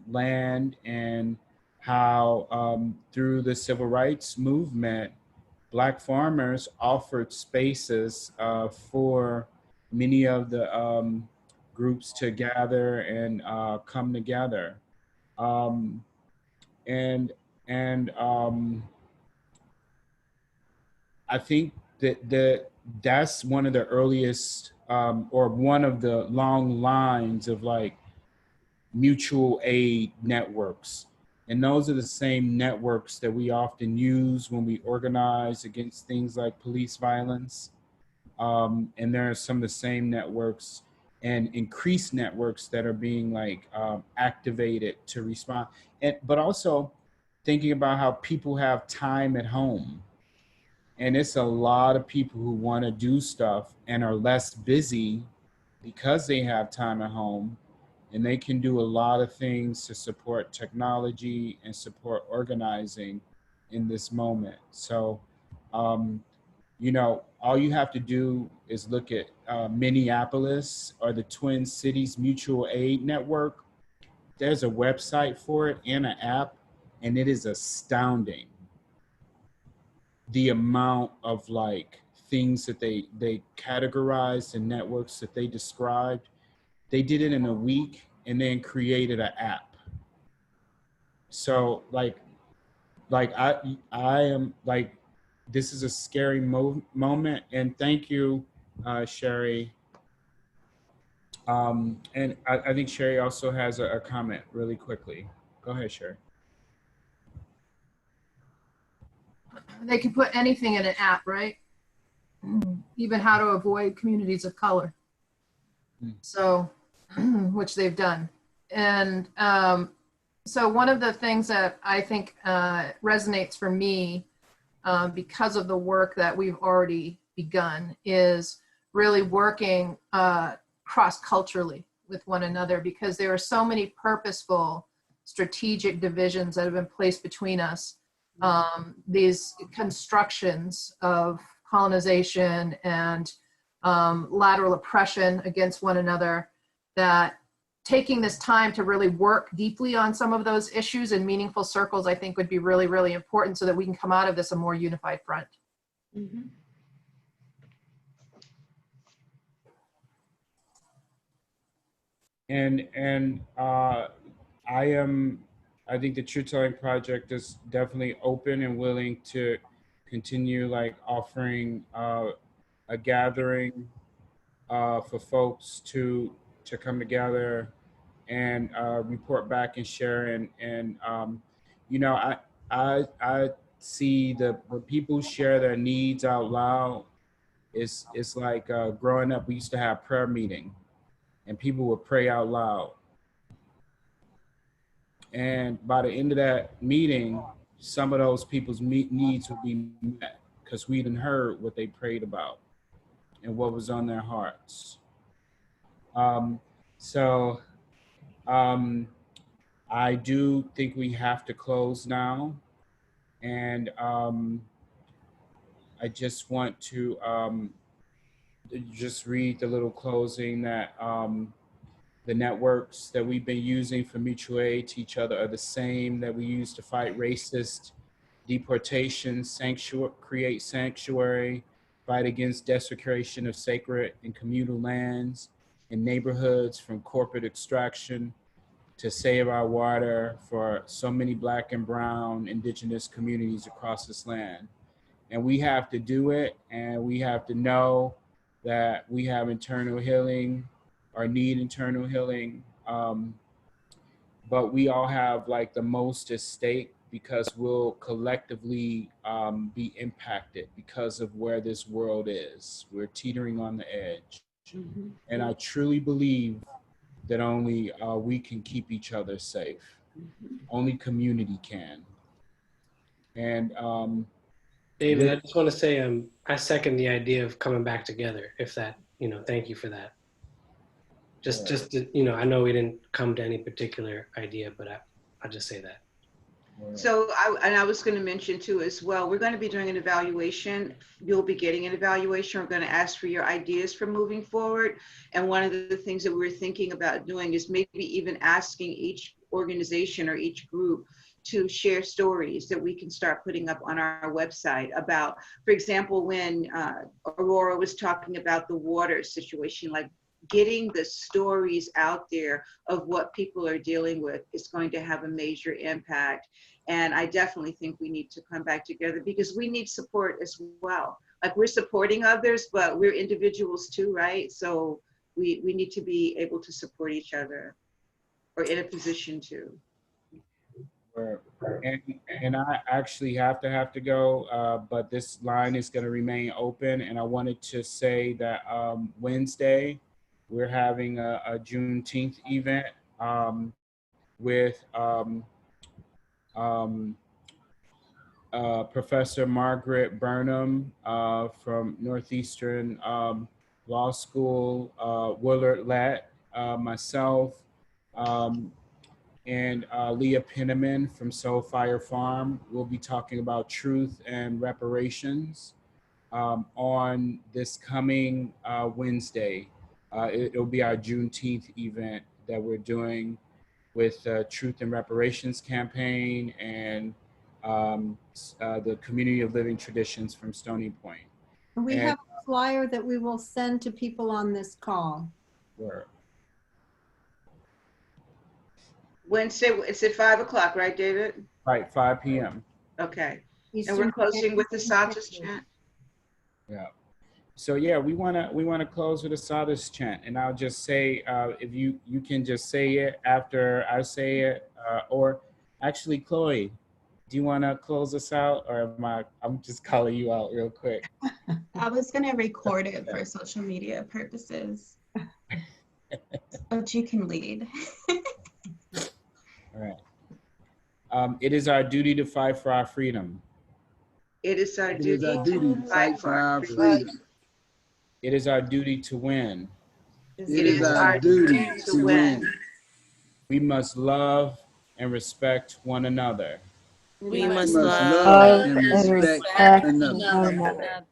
land, and how through the civil rights movement, Black farmers offered spaces for many of the groups to gather and come together. Um, and and I think that's one of the earliest or one of the long lines of like mutual aid networks. And those are the same networks that we often use when we organize against things like police violence. And there are some of the same networks and increased networks that are being like activated to respond. But also thinking about how people have time at home. And it's a lot of people who want to do stuff and are less busy because they have time at home, and they can do a lot of things to support technology and support organizing in this moment. So, you know, all you have to do is look at Minneapolis or the Twin Cities Mutual Aid Network. There's a website for it and an app, and it is astounding the amount of like things that they categorized and networks that they described. They did it in a week and then created an app. So like I am like, this is a scary moment. And thank you, Sherry. And I think Sherry also has a comment really quickly. Go ahead, Sherry. They can put anything in an app, right? Even how to avoid communities of color. So, which they've done. And so one of the things that I think resonates for me because of the work that we've already begun is really working cross-culturally with one another, because there are so many purposeful strategic divisions that have been placed between us. These constructions of colonization and lateral oppression against one another, that taking this time to really work deeply on some of those issues in meaningful circles, I think would be really, really important so that we can come out of this a more unified front. Mm-hmm. And I think the Truth Telling Project is definitely open and willing to continue like offering a gathering for folks to come together and report back and share. And you know, I see when people share their needs out loud, it's like growing up, we used to have prayer meeting and people would pray out loud. And by the end of that meeting, some of those people's needs would be met because we didn't heard what they prayed about and what was on their hearts. So I do think we have to close now. And I just want to just read the little closing that the networks that we've been using for mutual aid to each other are the same that we use to fight racist, deportation, create sanctuary, fight against desecration of sacred and communal lands and neighborhoods from corporate extraction, to save our water for so many Black and brown indigenous communities across this land. And we have to do it, and we have to know that we have internal healing or need internal healing. But we all have like the most at stake because we'll collectively be impacted because of where this world is. We're teetering on the edge. And I truly believe that only we can keep each other safe. Only community can. And David, I just want to say I second the idea of coming back together. If that, thank you for that. Just to, I know we didn't come to any particular idea, but I'll just say that. So I was going to mention too as well, we're going to be doing an evaluation. You'll be getting an evaluation. We're going to ask for your ideas for moving forward. And one of the things that we were thinking about doing is maybe even asking each organization or each group to share stories that we can start putting up on our website about, for example, when Aurora was talking about the water situation, like getting the stories out there of what people are dealing with is going to have a major impact. And I definitely think we need to come back together because we need support as well. Like we're supporting others, but we're individuals too, right? So we need to be able to support each other or in a position to. And I actually have to go, but this line is going to remain open. And I wanted to say that Wednesday, we're having a Juneteenth event with Professor Margaret Burnham from Northeastern Law School, Willard Lett, myself, and Leah Penniman from Soul Fire Farm. We'll be talking about truth and reparations on this coming Wednesday. It'll be our Juneteenth event that we're doing with Truth and Reparations campaign and the Community of Living Traditions from Stony Point. We have a flyer that we will send to people on this call. Wednesday, it's at 5 o'clock, right, David? Right, 5 p.m. Okay. And we're closing with the Satis chant. Yeah. So yeah, we wanna close with a Satis chant, and I'll just say if you can just say it after I say it, or actually, Chloe, do you want to close us out, or I'm just calling you out real quick? I was gonna record it for social media purposes, but you can lead. All right. It is our duty to fight for our freedom. It is our duty to fight for our freedom. It is our duty to win. It is our duty to win. We must love and respect one another. We must love and respect one another.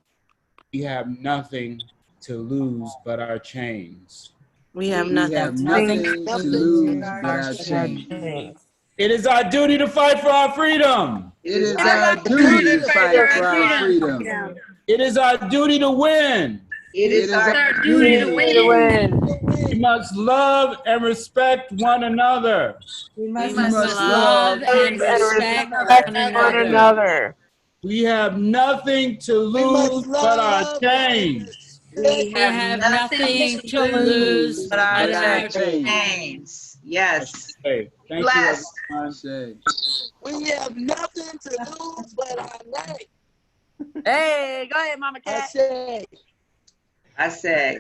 We have nothing to lose but our chains. We have nothing to lose but our chains. It is our duty to fight for our freedom. It is our duty to fight for our freedom. It is our duty to win. It is our duty to win. We must love and respect one another. We must love and respect one another. We have nothing to lose but our chains. We have nothing to lose but our chains. Yes. Hey, thank Blessed. you, everyone. We have nothing to lose but our name. Hey, go ahead, Mama Cat. I say. I say.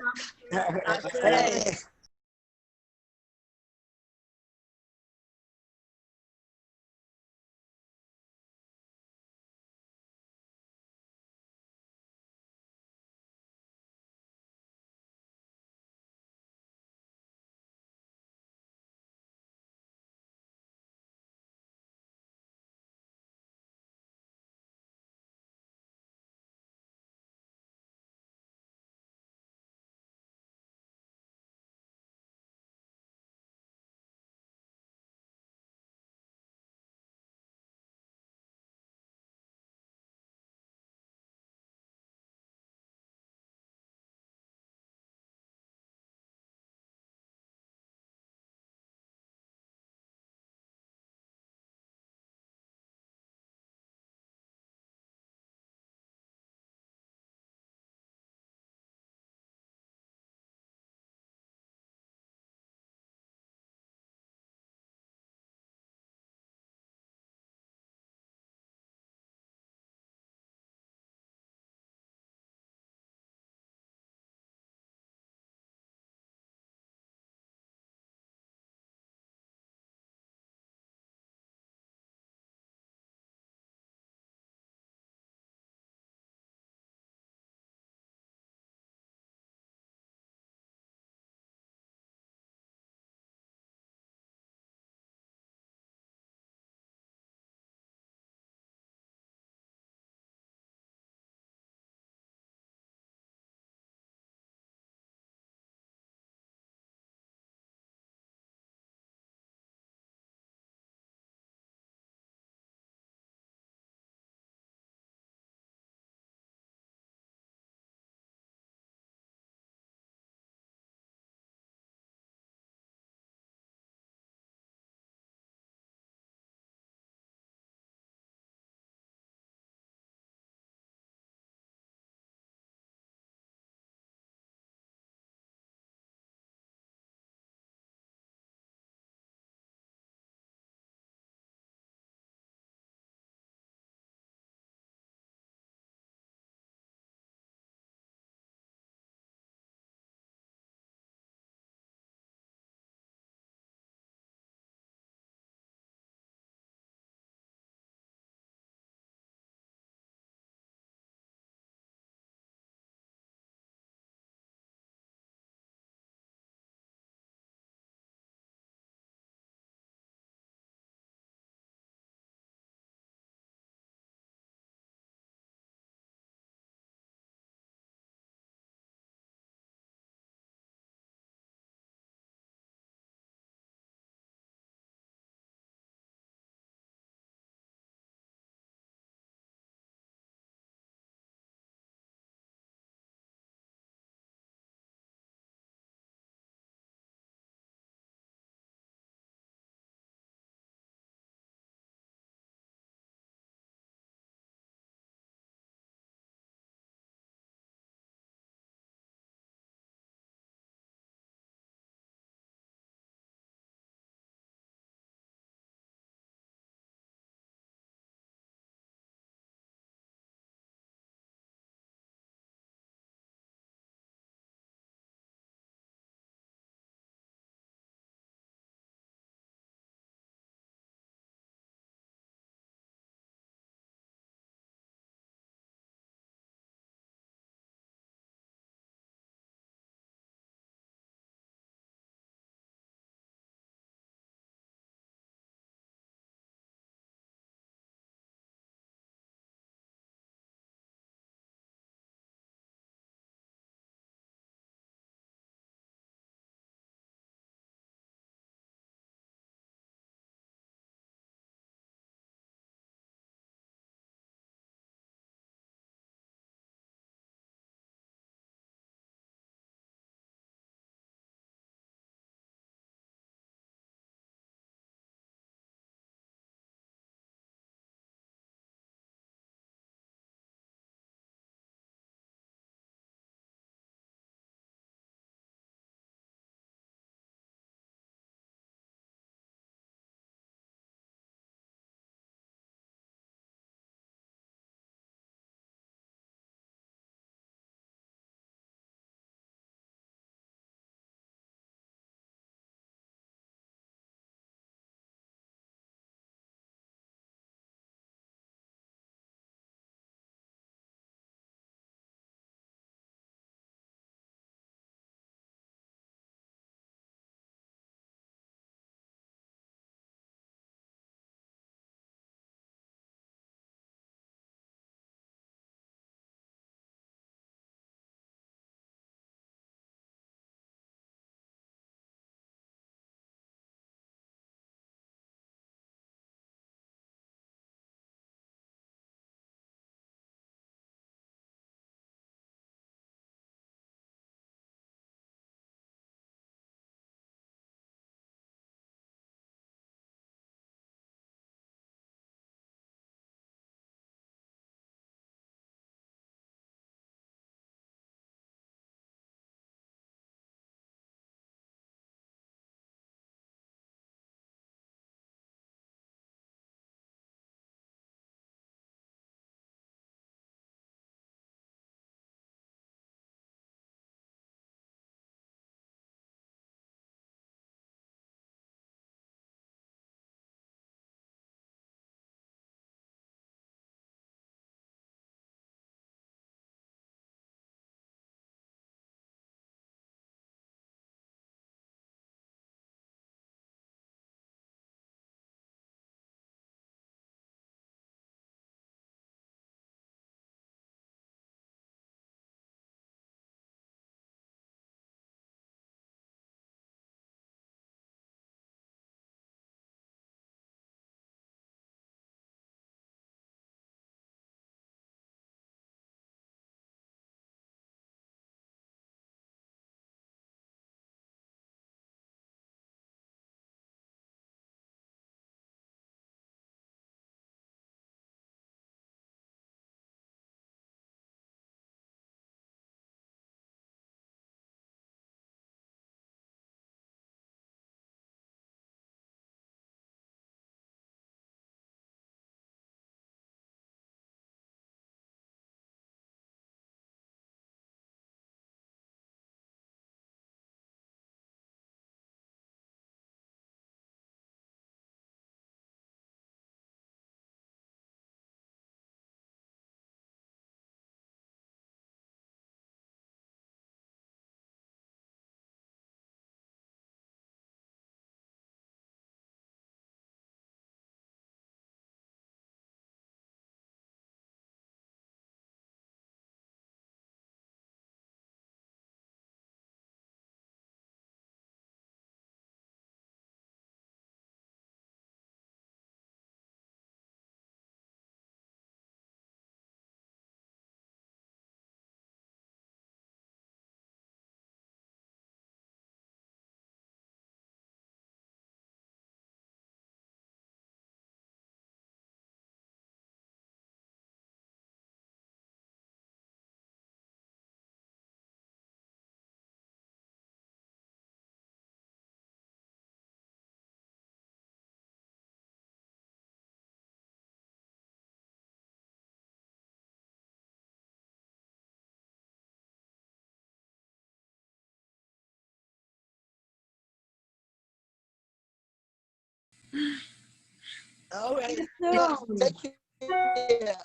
All right. So, Yes, take care.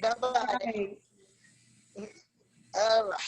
Bye-bye. right. All right.